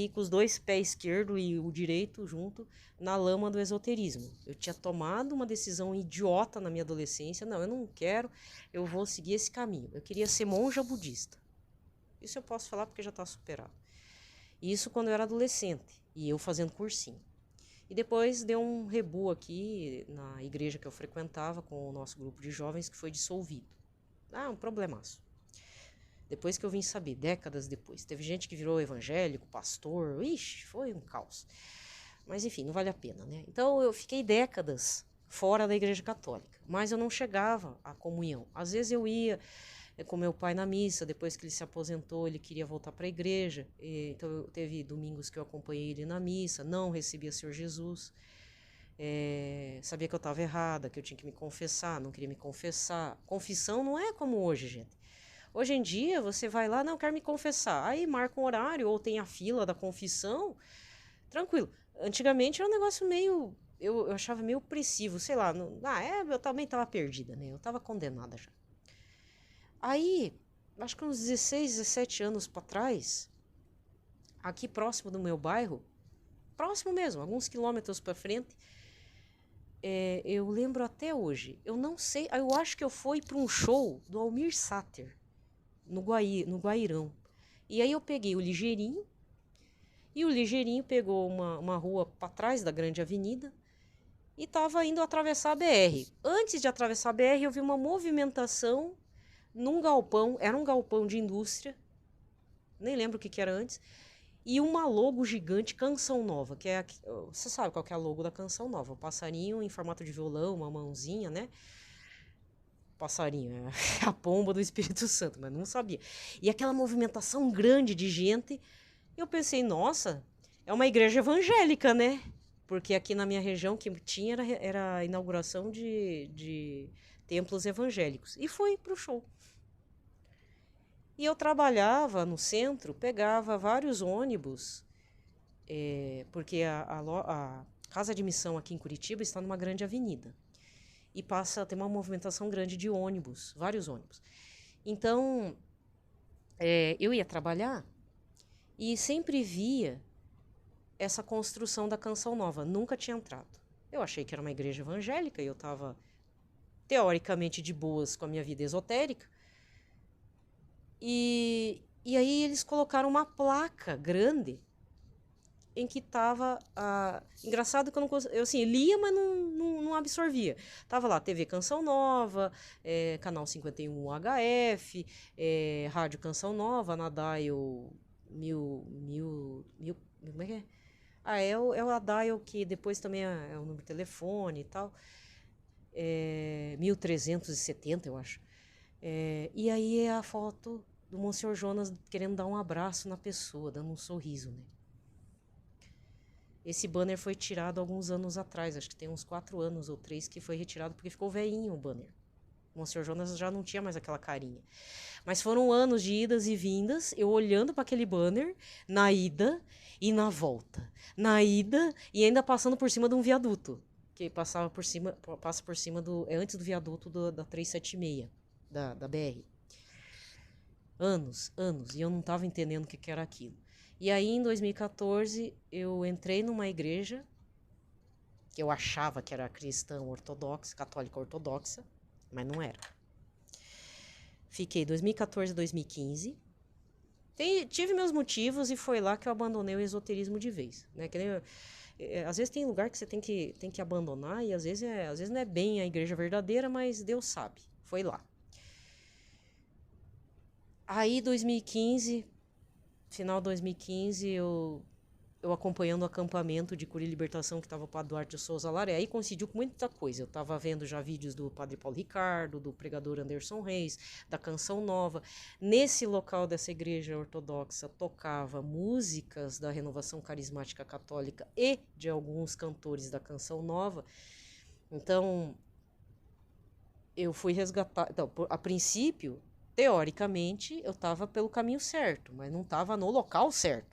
com os dois pés esquerdo e o direito junto na lama do esoterismo. Eu tinha tomado uma decisão idiota na minha adolescência, não, eu não quero, eu vou seguir esse caminho. Eu queria ser monja budista. Isso eu posso falar porque já está superado. Isso quando eu era adolescente e eu fazendo cursinho. E depois deu um rebu aqui na igreja que eu frequentava com o nosso grupo de jovens que foi dissolvido. Um problemaço. Depois que eu vim saber, décadas depois. Teve gente que virou evangélico, pastor, ixi, foi um caos. Mas enfim, não vale a pena, né? Então eu fiquei décadas fora da igreja católica, mas eu não chegava à comunhão. Às vezes eu ia com meu pai na missa, depois que ele se aposentou, ele queria voltar para a igreja, então teve domingos que eu acompanhei ele na missa, não recebia Senhor Jesus, sabia que eu estava errada, que eu tinha que me confessar, não queria me confessar. Confissão não é como hoje, gente. Hoje em dia você vai lá, não, quero me confessar, aí marca um horário ou tem a fila da confissão, tranquilo. Antigamente era um negócio meio, eu achava meio opressivo, sei lá, eu também estava perdida, né? Eu estava condenada já. Aí, acho que uns 16, 17 anos para trás, aqui próximo do meu bairro, próximo mesmo, alguns quilômetros para frente, eu lembro até hoje, eu não sei, eu acho que eu fui para um show do Almir Sater, no Guairão. E aí eu peguei o Ligeirinho, e o Ligeirinho pegou uma rua para trás da grande avenida e estava indo atravessar a BR. Antes de atravessar a BR, eu vi uma movimentação num galpão, era um galpão de indústria, nem lembro o que era antes, e uma logo gigante, Canção Nova, que é, você sabe qual que é a logo da Canção Nova, o passarinho em formato de violão, uma mãozinha, né? Passarinho, é a pomba do Espírito Santo, mas não sabia. E aquela movimentação grande de gente, eu pensei, nossa, é uma igreja evangélica, né? Porque aqui na minha região que tinha era a inauguração de templos evangélicos. E fui pro show. E eu trabalhava no centro, pegava vários ônibus, porque a casa de missão aqui em Curitiba está numa grande avenida. E passa a ter uma movimentação grande de ônibus, vários ônibus. Então, eu ia trabalhar e sempre via essa construção da Canção Nova. Nunca tinha entrado. Eu achei que era uma igreja evangélica e eu estava teoricamente de boas com a minha vida esotérica. E aí eles colocaram uma placa grande em que estava... engraçado que eu assim, lia, mas não absorvia. Tava lá TV Canção Nova, Canal 51 HF, Rádio Canção Nova, na Dial como é que é? É o a Dial que depois também é o número de telefone e tal. 1370, eu acho. E aí é a foto do Monsenhor Jonas querendo dar um abraço na pessoa, dando um sorriso, né? Esse banner foi tirado alguns anos atrás, acho que tem uns 4 anos ou 3 que foi retirado porque ficou velhinho o banner. O Monsenhor Jonas já não tinha mais aquela carinha. Mas foram anos de idas e vindas, eu olhando para aquele banner, na ida e na volta. Na ida e ainda passando por cima de um viaduto, que passa por cima antes do viaduto da 376, da BR. Anos, e eu não estava entendendo o que era aquilo. E aí, em 2014, eu entrei numa igreja que eu achava que era cristã ortodoxa, católica ortodoxa, mas não era. Fiquei 2014 a 2015. Tive meus motivos e foi lá que eu abandonei o esoterismo de vez. Né? Às vezes tem lugar que você tem que abandonar e às vezes não é bem a igreja verdadeira, mas Deus sabe. Foi lá. Aí, 2015, final de 2015, eu acompanhando o acampamento de cura e libertação que estava o Padre Duarte de Souza Laré, aí coincidiu com muita coisa. Eu estava vendo já vídeos do Padre Paulo Ricardo, do pregador Anderson Reis, da Canção Nova. Nesse local dessa igreja ortodoxa tocava músicas da Renovação Carismática Católica e de alguns cantores da Canção Nova. Então, eu fui resgatar... Então, a princípio, teoricamente, eu estava pelo caminho certo, mas não estava no local certo.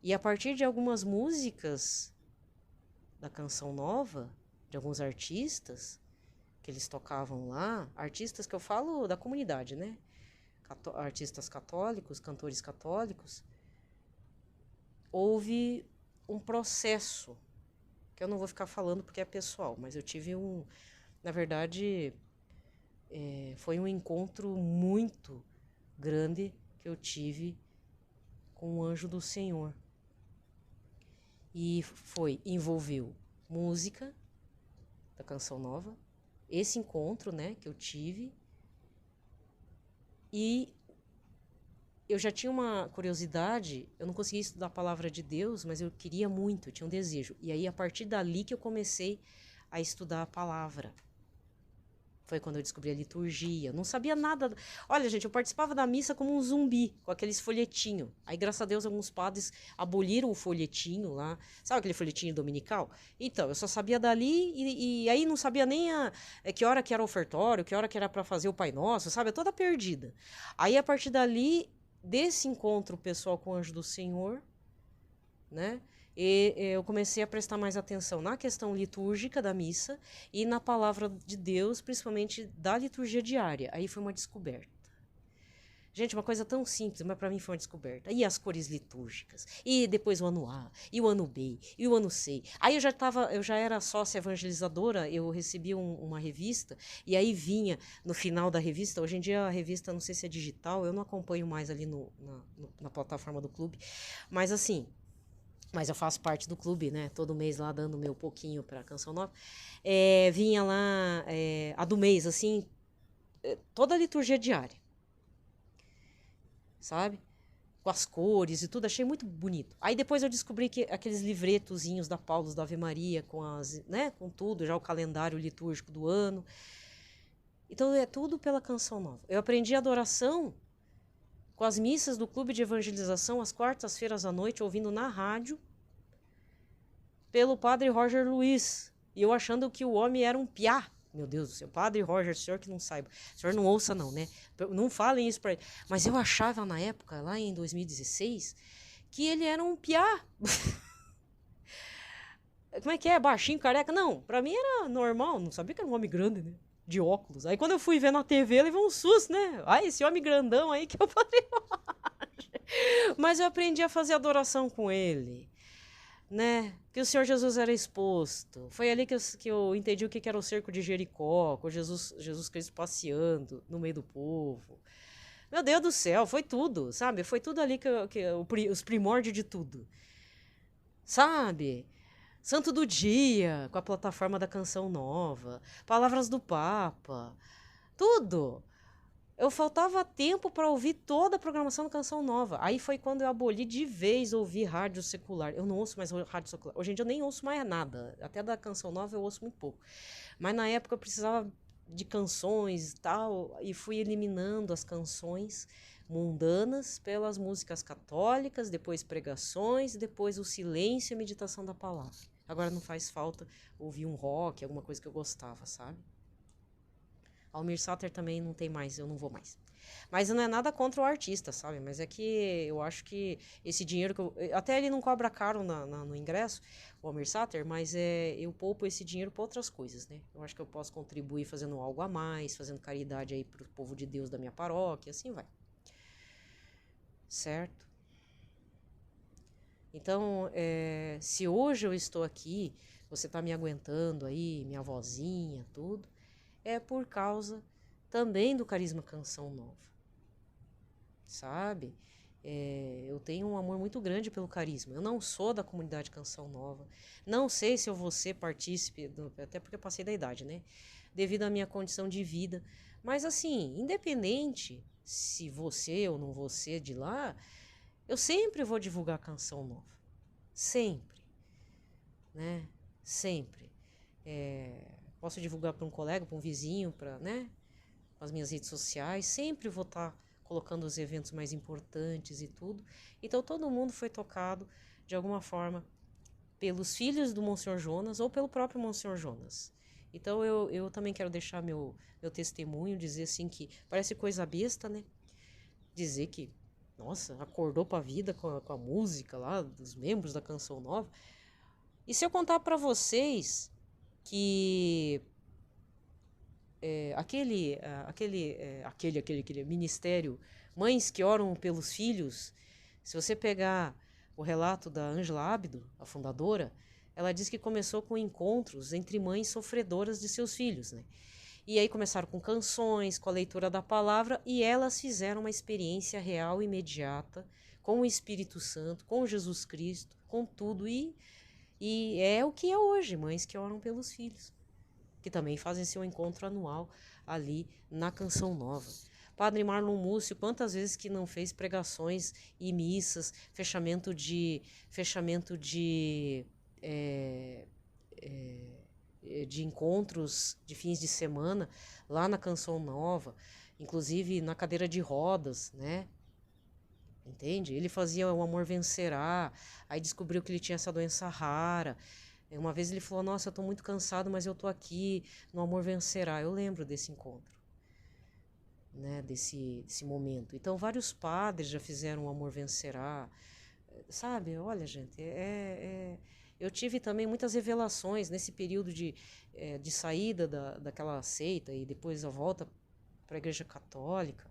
E a partir de algumas músicas da Canção Nova, de alguns artistas que eles tocavam lá, artistas que eu falo da comunidade, né? Artistas católicos, cantores católicos, houve um processo, que eu não vou ficar falando porque é pessoal, mas eu tive na verdade, foi um encontro muito grande que eu tive com o anjo do Senhor. E envolveu música da Canção Nova, esse encontro, né, que eu tive, e eu já tinha uma curiosidade, eu não conseguia estudar a palavra de Deus, mas eu queria muito, eu tinha um desejo. E aí, a partir dali que eu comecei a estudar a palavra. Foi quando eu descobri a liturgia. Eu não sabia nada. Olha, gente, eu participava da missa como um zumbi, com aqueles folhetinhos. Aí, graças a Deus, alguns padres aboliram o folhetinho lá. Sabe aquele folhetinho dominical? Então, eu só sabia dali e aí não sabia nem que hora que era o ofertório, que hora que era para fazer o Pai Nosso, sabe? Eu toda perdida. Aí, a partir dali, desse encontro pessoal com o Anjo do Senhor, né? E eu comecei a prestar mais atenção na questão litúrgica da missa e na palavra de Deus, principalmente da liturgia diária. Aí foi uma descoberta. Gente, uma coisa tão simples, mas para mim foi uma descoberta. E as cores litúrgicas, e depois o ano A, e o ano B, e o ano C. Aí eu já era sócia evangelizadora, eu recebi uma revista, e aí vinha no final da revista, hoje em dia a revista, não sei se é digital, eu não acompanho mais ali na plataforma do clube, mas assim, mas eu faço parte do clube, né? Todo mês lá dando meu pouquinho pra Canção Nova. Vinha lá a do mês, assim, toda a liturgia diária, sabe? Com as cores e tudo, achei muito bonito. Aí depois eu descobri que aqueles livretozinhos da Paulus, da Ave Maria, com tudo, já o calendário litúrgico do ano. Então é tudo pela Canção Nova. Eu aprendi adoração com as missas do clube de evangelização às quartas-feiras à noite, ouvindo na rádio, pelo padre Roger Luiz. E eu achando que o homem era um piá. Meu Deus do céu, padre Roger, senhor que não saiba. O senhor não ouça não, né? Não falem isso pra ele. Mas eu achava na época, lá em 2016, que ele era um piá. Como é que é? Baixinho, careca? Não, pra mim era normal. Não sabia que era um homem grande, né? De óculos. Aí quando eu fui ver na TV, eu levei um susto, né? Ai, esse homem grandão aí que é o padre Roger. Mas eu aprendi a fazer adoração com ele, né? Que o Senhor Jesus era exposto. Foi ali que eu entendi o que era o cerco de Jericó, com Jesus Cristo passeando no meio do povo. Meu Deus do céu, foi tudo, sabe? Foi tudo ali os primórdios de tudo, sabe? Santo do Dia, com a plataforma da Canção Nova, Palavras do Papa, tudo. Eu faltava tempo para ouvir toda a programação da Canção Nova. Aí foi quando eu aboli de vez ouvir rádio secular. Eu não ouço mais rádio secular. Hoje em dia eu nem ouço mais nada. Até da Canção Nova eu ouço muito pouco. Mas na época eu precisava de canções e tal, e fui eliminando as canções mundanas pelas músicas católicas, depois pregações, depois o silêncio e a meditação da palavra. Agora não faz falta ouvir um rock, alguma coisa que eu gostava, sabe? Almir Sater também não tem mais, eu não vou mais. Mas não é nada contra o artista, sabe? Mas é que eu acho que esse dinheiro que até ele não cobra caro no ingresso, o Almir Sater, mas eu poupo esse dinheiro para outras coisas, né? Eu acho que eu posso contribuir fazendo algo a mais, fazendo caridade aí pro povo de Deus da minha paróquia, assim vai. Certo? Então, se hoje eu estou aqui, você tá me aguentando aí, minha vozinha, tudo, é por causa também do Carisma Canção Nova, sabe? Eu tenho um amor muito grande pelo Carisma. Eu não sou da comunidade Canção Nova. Não sei se eu vou ser partícipe, até porque eu passei da idade, né? Devido à minha condição de vida. Mas assim, independente se você ou não você de lá, eu sempre vou divulgar a Canção Nova. Sempre, né? Sempre. Posso divulgar para um colega, para um vizinho, para, né? As minhas redes sociais. Sempre vou estar colocando os eventos mais importantes e tudo. Então todo mundo foi tocado de alguma forma pelos filhos do Monsenhor Jonas ou pelo próprio Monsenhor Jonas. Então eu também quero deixar meu testemunho, dizer assim que parece coisa besta, né? Dizer que, nossa, acordou para a vida com a música lá dos membros da Canção Nova. E se eu contar para vocês que aquele ministério Mães que Oram pelos Filhos, se você pegar o relato da Ângela Ábido, a fundadora, ela diz que começou com encontros entre mães sofredoras de seus filhos, né? E aí começaram com canções, com a leitura da palavra, e elas fizeram uma experiência real, imediata, com o Espírito Santo, com Jesus Cristo, com tudo, e é o que é hoje, Mães que Oram pelos Filhos, que também fazem seu encontro anual ali na Canção Nova. Padre Marlon Múcio, quantas vezes que não fez pregações e missas, fechamento de de encontros de fins de semana lá na Canção Nova, inclusive na cadeira de rodas, né? Entende? Ele fazia O Amor Vencerá, aí descobriu que ele tinha essa doença rara. Uma vez ele falou, nossa, eu tô muito cansado, mas eu tô aqui no Amor Vencerá. Eu lembro desse encontro, né? Desse momento. Então, vários padres já fizeram O Amor Vencerá. Sabe, olha, gente, eu tive também muitas revelações nesse período de saída daquela seita e depois a volta para a Igreja Católica.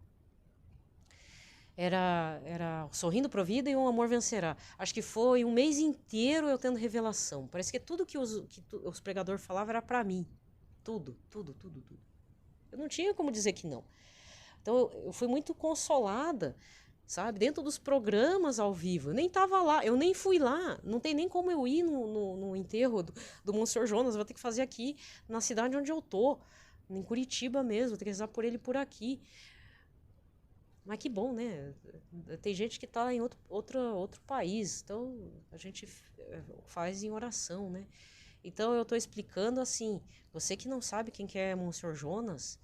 Era Sorrindo Pro Vida e Um Amor Vencerá. Acho que foi um mês inteiro eu tendo revelação. Parece que tudo que os pregadores falavam era para mim. Tudo. Eu não tinha como dizer que não. Então eu fui muito consolada, sabe? Dentro dos programas ao vivo. Eu nem estava lá, eu nem fui lá. Não tem nem como eu ir no enterro do Monsenhor Jonas. Eu vou ter que fazer aqui na cidade onde eu tô. Em Curitiba mesmo. Vou ter que rezar por ele por aqui. Mas que bom, né? Tem gente que está em outro país, então a gente faz em oração, né? Então eu estou explicando assim, você que não sabe quem que é Monsenhor Jonas,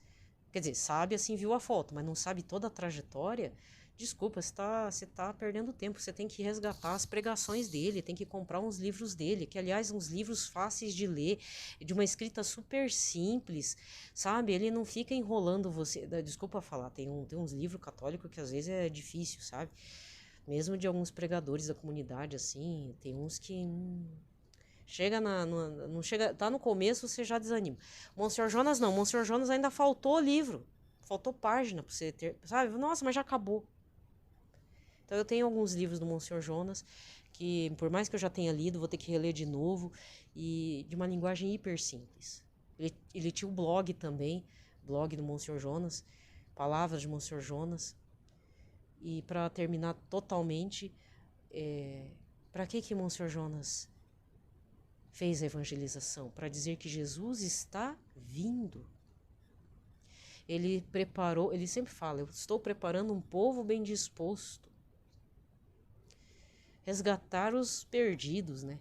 quer dizer, sabe assim, viu a foto, mas não sabe toda a trajetória, desculpa, você tá perdendo tempo, você tem que resgatar as pregações dele, tem que comprar uns livros dele, que aliás, uns livros fáceis de ler, de uma escrita super simples, sabe? Ele não fica enrolando você, desculpa falar, tem uns livros católicos que às vezes é difícil, sabe? Mesmo de alguns pregadores da comunidade, assim, tem uns que... chega não chega, tá no começo, você já desanima. Monsenhor Jonas não, Monsenhor Jonas ainda faltou livro, faltou página pra você ter, sabe? Nossa, mas já acabou. Então eu tenho alguns livros do Monsenhor Jonas que, por mais que eu já tenha lido, vou ter que reler de novo, e de uma linguagem hiper simples. Ele tinha um blog também, blog do Monsenhor Jonas, Palavras de Monsenhor Jonas. E para terminar totalmente, para que Monsenhor Jonas fez a evangelização? Para dizer que Jesus está vindo. Ele preparou, ele sempre fala, eu estou preparando um povo bem disposto. Resgatar os perdidos, né?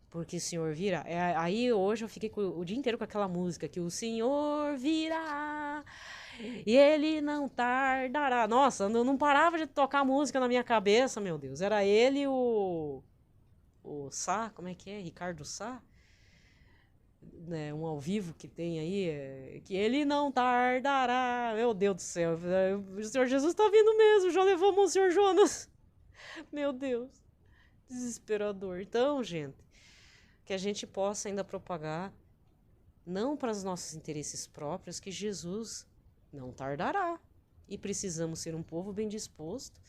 Porque o Senhor virá. Aí hoje eu fiquei o dia inteiro com aquela música, que o Senhor virá e ele não tardará. Nossa, eu não parava de tocar música na minha cabeça, meu Deus. Era ele o Sá, como é que é? Ricardo Sá? Né, um ao vivo que tem aí, que ele não tardará. Meu Deus do céu, o Senhor Jesus tá vindo mesmo, já levou o Monsenhor Jonas. Meu Deus, desesperador. Então, gente, que a gente possa ainda propagar, não para os nossos interesses próprios, que Jesus não tardará. E precisamos ser um povo bem disposto.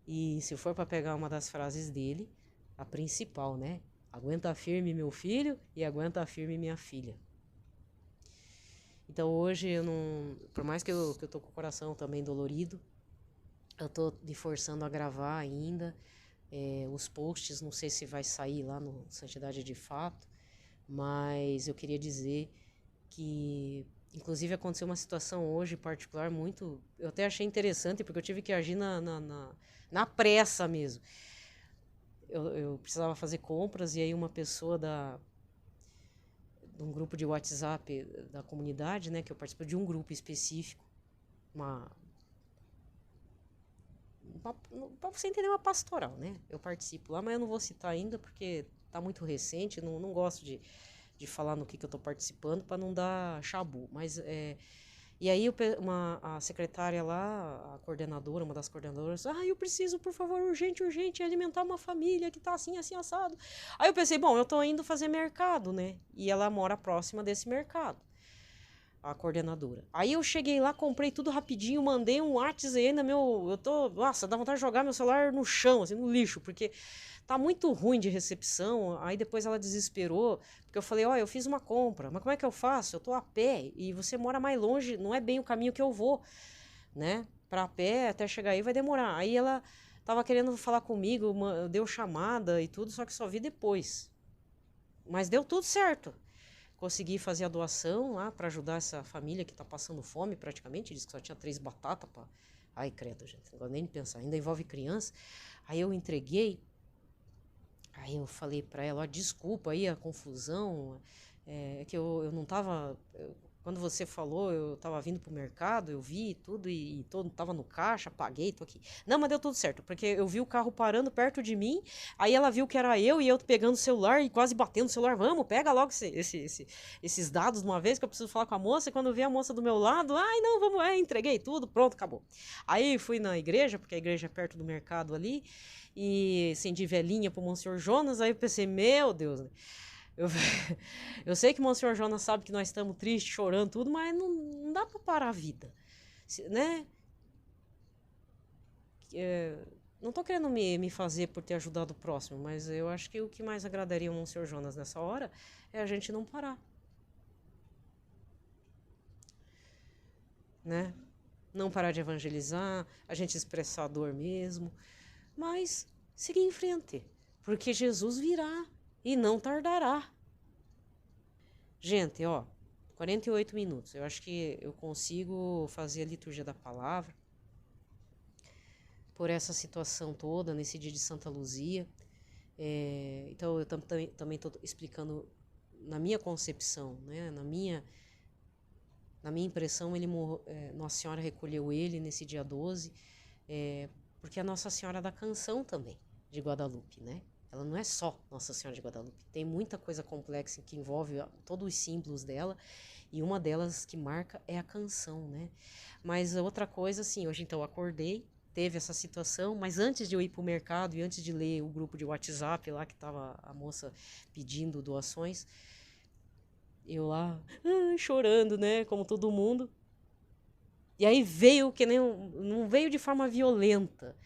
E se for para pegar uma das frases dele, a principal, né? Aguenta firme, meu filho, e aguenta firme, minha filha. Então hoje eu não... Por mais que eu tô com o coração também dolorido, eu tô me forçando a gravar ainda. Os posts, não sei se vai sair lá no Santidade de Fato, mas eu queria dizer que... Inclusive aconteceu uma situação hoje particular muito... Eu até achei interessante, porque eu tive que agir na pressa mesmo. Eu precisava fazer compras e aí uma pessoa de um grupo de WhatsApp da comunidade, né, que eu participo de um grupo específico, para você entender, uma pastoral, né? Eu participo lá, mas eu não vou citar ainda porque tá muito recente, não gosto de falar no que eu tô participando para não dar chabu, mas e aí a secretária lá, a coordenadora, uma das coordenadoras, eu preciso, por favor, urgente, alimentar uma família que tá assim, assim, assado. Aí eu pensei, bom, eu tô indo fazer mercado, né? E ela mora próxima desse mercado, a coordenadora. Aí eu cheguei lá, comprei tudo rapidinho, mandei um WhatsApp ainda, nossa, dá vontade de jogar meu celular no chão, assim, no lixo, porque tá muito ruim de recepção. Aí depois ela desesperou, porque eu falei, eu fiz uma compra, mas como é que eu faço? Eu tô a pé e você mora mais longe, não é bem o caminho que eu vou, né? Pra pé, até chegar aí vai demorar. Aí ela tava querendo falar comigo, deu chamada e tudo, só que só vi depois. Mas deu tudo certo. consegui fazer a doação lá para ajudar essa família que tá passando fome praticamente. Diz que só tinha 3 batatas pra... Ai, credo, gente, não gosto nem de pensar. Ainda envolve criança. Aí eu entreguei. Aí eu falei para ela, ó, desculpa aí a confusão. É que eu não tava... Quando você falou, eu tava vindo pro mercado, eu vi tudo e todo tava no caixa, paguei, tô aqui. Não, mas deu tudo certo, porque eu vi o carro parando perto de mim, aí ela viu que era eu e eu pegando o celular e quase batendo no celular. Vamos, pega logo esses dados de uma vez que eu preciso falar com a moça. E quando eu vi a moça do meu lado, ai, não, vamos, entreguei tudo, pronto, acabou. Aí fui na igreja, porque a igreja é perto do mercado ali, e acendi velhinha pro Monsenhor Jonas, aí eu pensei, meu Deus, né? Eu, eu sei que o Monsenhor Jonas sabe que nós estamos tristes, chorando, tudo, mas não dá para parar a vida, né? Não tô querendo me fazer por ter ajudado o próximo, mas eu acho que o que mais agradaria o Monsenhor Jonas nessa hora é a gente não parar, né? Não parar de evangelizar, a gente expressar a dor mesmo, mas seguir em frente, porque Jesus virá e não tardará. Gente, ó, 48 minutos. Eu acho que eu consigo fazer a liturgia da palavra por essa situação toda, nesse dia de Santa Luzia. Então, eu também estou explicando na minha concepção, né? Na minha impressão, Nossa Senhora recolheu ele nesse dia 12, porque é a Nossa Senhora da Canção também, de Guadalupe, né? Ela não é só Nossa Senhora de Guadalupe. Tem muita coisa complexa que envolve todos os símbolos dela. E uma delas que marca é a canção, né? Mas outra coisa, assim, hoje então eu acordei, teve essa situação, mas antes de eu ir pro mercado e antes de ler o grupo de WhatsApp lá que tava a moça pedindo doações, eu lá chorando, né? Como todo mundo. E aí veio que nem não veio de forma violenta,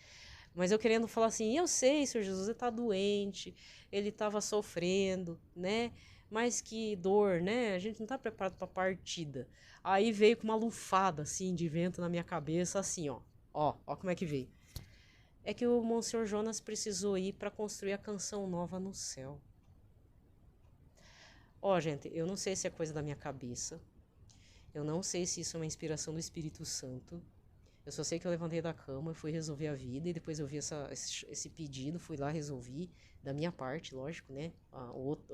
mas eu querendo falar assim, eu sei, Senhor Jesus, ele está doente, ele estava sofrendo, né? Mas que dor, né? A gente não está preparado para a partida. Aí veio com uma lufada, assim, de vento na minha cabeça, assim, ó. Ó como é que veio. É que o Monsenhor Jonas precisou ir para construir a canção nova no céu. Ó, gente, eu não sei se é coisa da minha cabeça. Eu não sei se isso é uma inspiração do Espírito Santo. Eu só sei que eu levantei da cama, fui resolver a vida e depois eu vi esse pedido, fui lá, resolvi, da minha parte, lógico, né?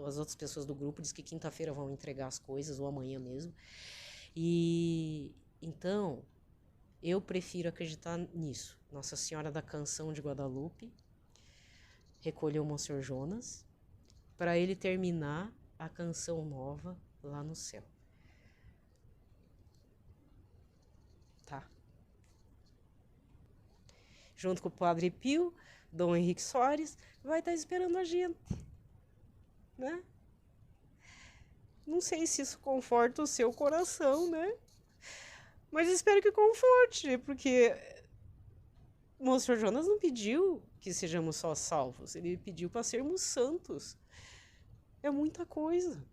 As outras pessoas do grupo dizem que quinta-feira vão entregar as coisas, ou amanhã mesmo. E então, eu prefiro acreditar nisso. Nossa Senhora da Canção de Guadalupe recolheu o Monsenhor Jonas para ele terminar a canção nova lá no céu. Tá? Junto com o Padre Pio, Dom Henrique Soares, vai estar esperando a gente, né? Não sei se isso conforta o seu coração, né? Mas espero que conforte, porque o Monsenhor Jonas não pediu que sejamos só salvos, ele pediu para sermos santos. É muita coisa.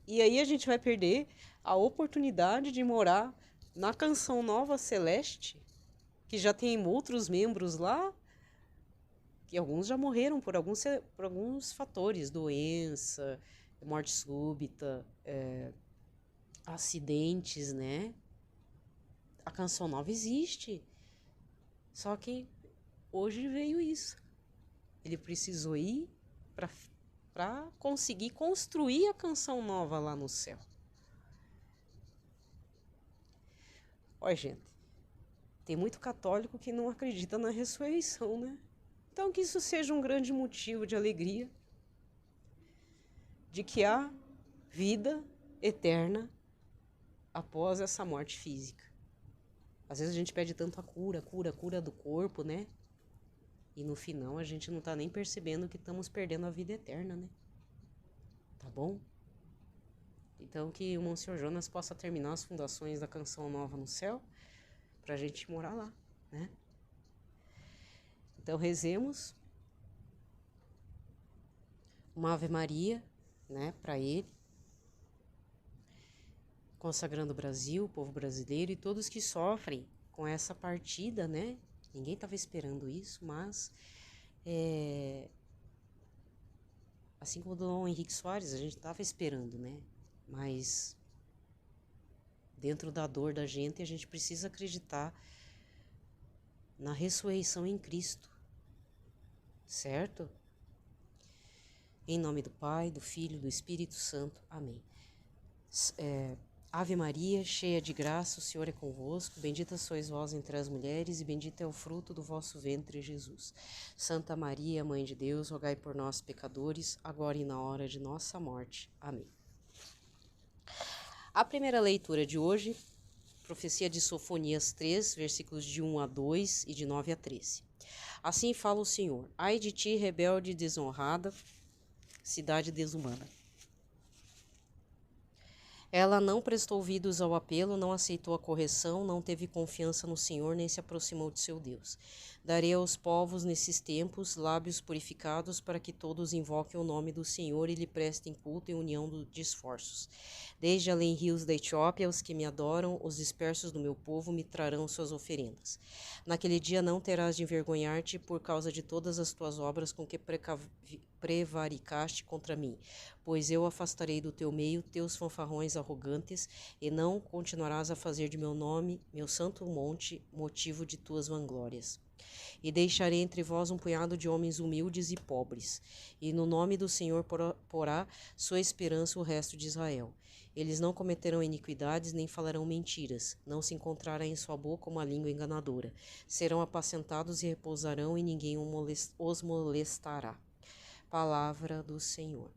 E aí a gente vai perder a oportunidade de morar na Canção Nova Celeste, que já tem outros membros lá, que alguns já morreram por alguns fatores, doença, morte súbita, acidentes, né? A Canção Nova existe, só que hoje veio isso. Ele precisou ir para conseguir construir a Canção Nova lá no céu. Olha, gente, tem muito católico que não acredita na ressurreição, né? Então que isso seja um grande motivo de alegria, de que há vida eterna após essa morte física. Às vezes a gente pede tanto a cura do corpo, né? E no final a gente não tá nem percebendo que estamos perdendo a vida eterna, né? Tá bom? Então que o Monsenhor Jonas possa terminar as fundações da Canção Nova no céu pra gente morar lá, né? Então rezemos uma Ave Maria, né, para ele, consagrando o Brasil, o povo brasileiro e todos que sofrem com essa partida, né? Ninguém estava esperando isso, mas a Assim como o Dom Henrique Soares, a gente estava esperando, né? Mas dentro da dor da gente, a gente precisa acreditar na ressurreição em Cristo, certo? Em nome do Pai, do Filho e do Espírito Santo. Amém. Ave Maria, cheia de graça, o Senhor é convosco. Bendita sois vós entre as mulheres, e bendito é o fruto do vosso ventre, Jesus. Santa Maria, Mãe de Deus, rogai por nós, pecadores, agora e na hora de nossa morte. Amém. A primeira leitura de hoje, profecia de Sofonias 3, versículos de 1 a 2 e de 9 a 13. Assim fala o Senhor: ai de ti, rebelde e desonrada, cidade desumana. Ela não prestou ouvidos ao apelo, não aceitou a correção, não teve confiança no Senhor, nem se aproximou de seu Deus. Darei aos povos nesses tempos lábios purificados, para que todos invoquem o nome do Senhor e lhe prestem culto em união de esforços. Desde além rios da Etiópia, os que me adoram, os dispersos do meu povo, me trarão suas oferendas. Naquele dia não terás de envergonhar-te por causa de todas as tuas obras com que prevaricaste contra mim, pois eu afastarei do teu meio teus fanfarrões arrogantes, e não continuarás a fazer de meu nome, meu santo monte, motivo de tuas vanglórias. E deixarei entre vós um punhado de homens humildes e pobres, e no nome do Senhor porá sua esperança o resto de Israel. Eles não cometerão iniquidades, nem falarão mentiras, não se encontrará em sua boca uma língua enganadora. Serão apacentados e repousarão, e ninguém os molestará. Palavra do Senhor.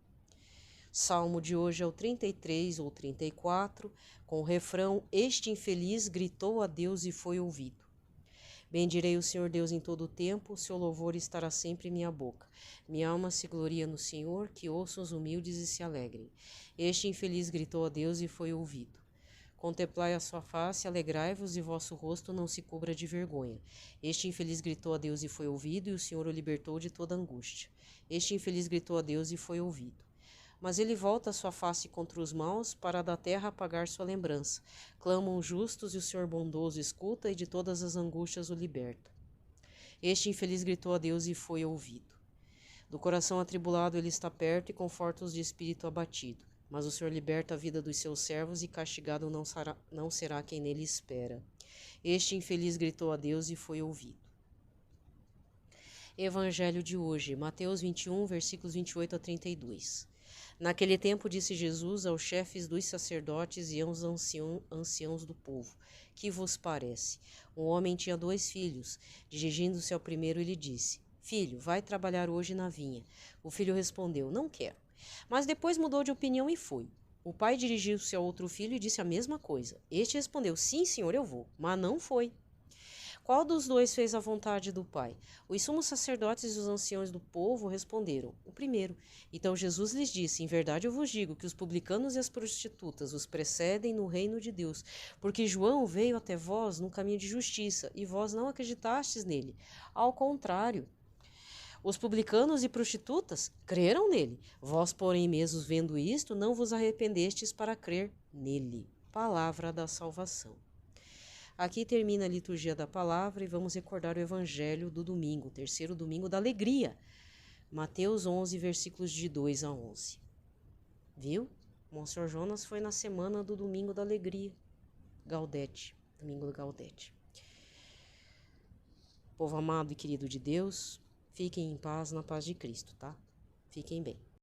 Salmo de hoje é o 33 ou 34, com o refrão: este infeliz gritou a Deus e foi ouvido. Bendirei o Senhor Deus em todo o tempo, seu louvor estará sempre em minha boca. Minha alma se gloria no Senhor, que ouça os humildes e se alegrem. Este infeliz gritou a Deus e foi ouvido. Contemplai a sua face, alegrai-vos, e vosso rosto não se cubra de vergonha. Este infeliz gritou a Deus e foi ouvido, e o Senhor o libertou de toda angústia. Este infeliz gritou a Deus e foi ouvido. Mas ele volta a sua face contra os maus, para da terra apagar sua lembrança. Clamam justos, e o Senhor bondoso escuta, e de todas as angústias o liberta. Este infeliz gritou a Deus e foi ouvido. Do coração atribulado ele está perto, e conforta os de espírito abatido. Mas o Senhor liberta a vida dos seus servos, e castigado não será quem nele espera. Este infeliz gritou a Deus e foi ouvido. Evangelho de hoje, Mateus 21, versículos 28 a 32. Naquele tempo disse Jesus aos chefes dos sacerdotes e aos anciãos do povo: que vos parece? Um homem tinha 2 filhos. Dirigindo-se ao primeiro, ele disse: filho, vai trabalhar hoje na vinha. O filho respondeu: não quero. Mas depois mudou de opinião e foi. O pai dirigiu-se ao outro filho e disse a mesma coisa. Este respondeu: sim, senhor, eu vou. Mas não foi. Qual dos dois fez a vontade do Pai? Os sumos sacerdotes e os anciãos do povo responderam: o primeiro. Então Jesus lhes disse: em verdade eu vos digo que os publicanos e as prostitutas os precedem no reino de Deus, porque João veio até vós num caminho de justiça, e vós não acreditastes nele. Ao contrário, os publicanos e prostitutas creram nele. Vós, porém, mesmo vendo isto, não vos arrependestes para crer nele. Palavra da salvação. Aqui termina a liturgia da palavra e vamos recordar o evangelho do domingo, terceiro domingo da alegria. Mateus 11, versículos de 2 a 11. Viu? Monsenhor Jonas foi na semana do domingo da alegria. Gaudete, domingo do Gaudete. Povo amado e querido de Deus, fiquem em paz, na paz de Cristo, tá? Fiquem bem.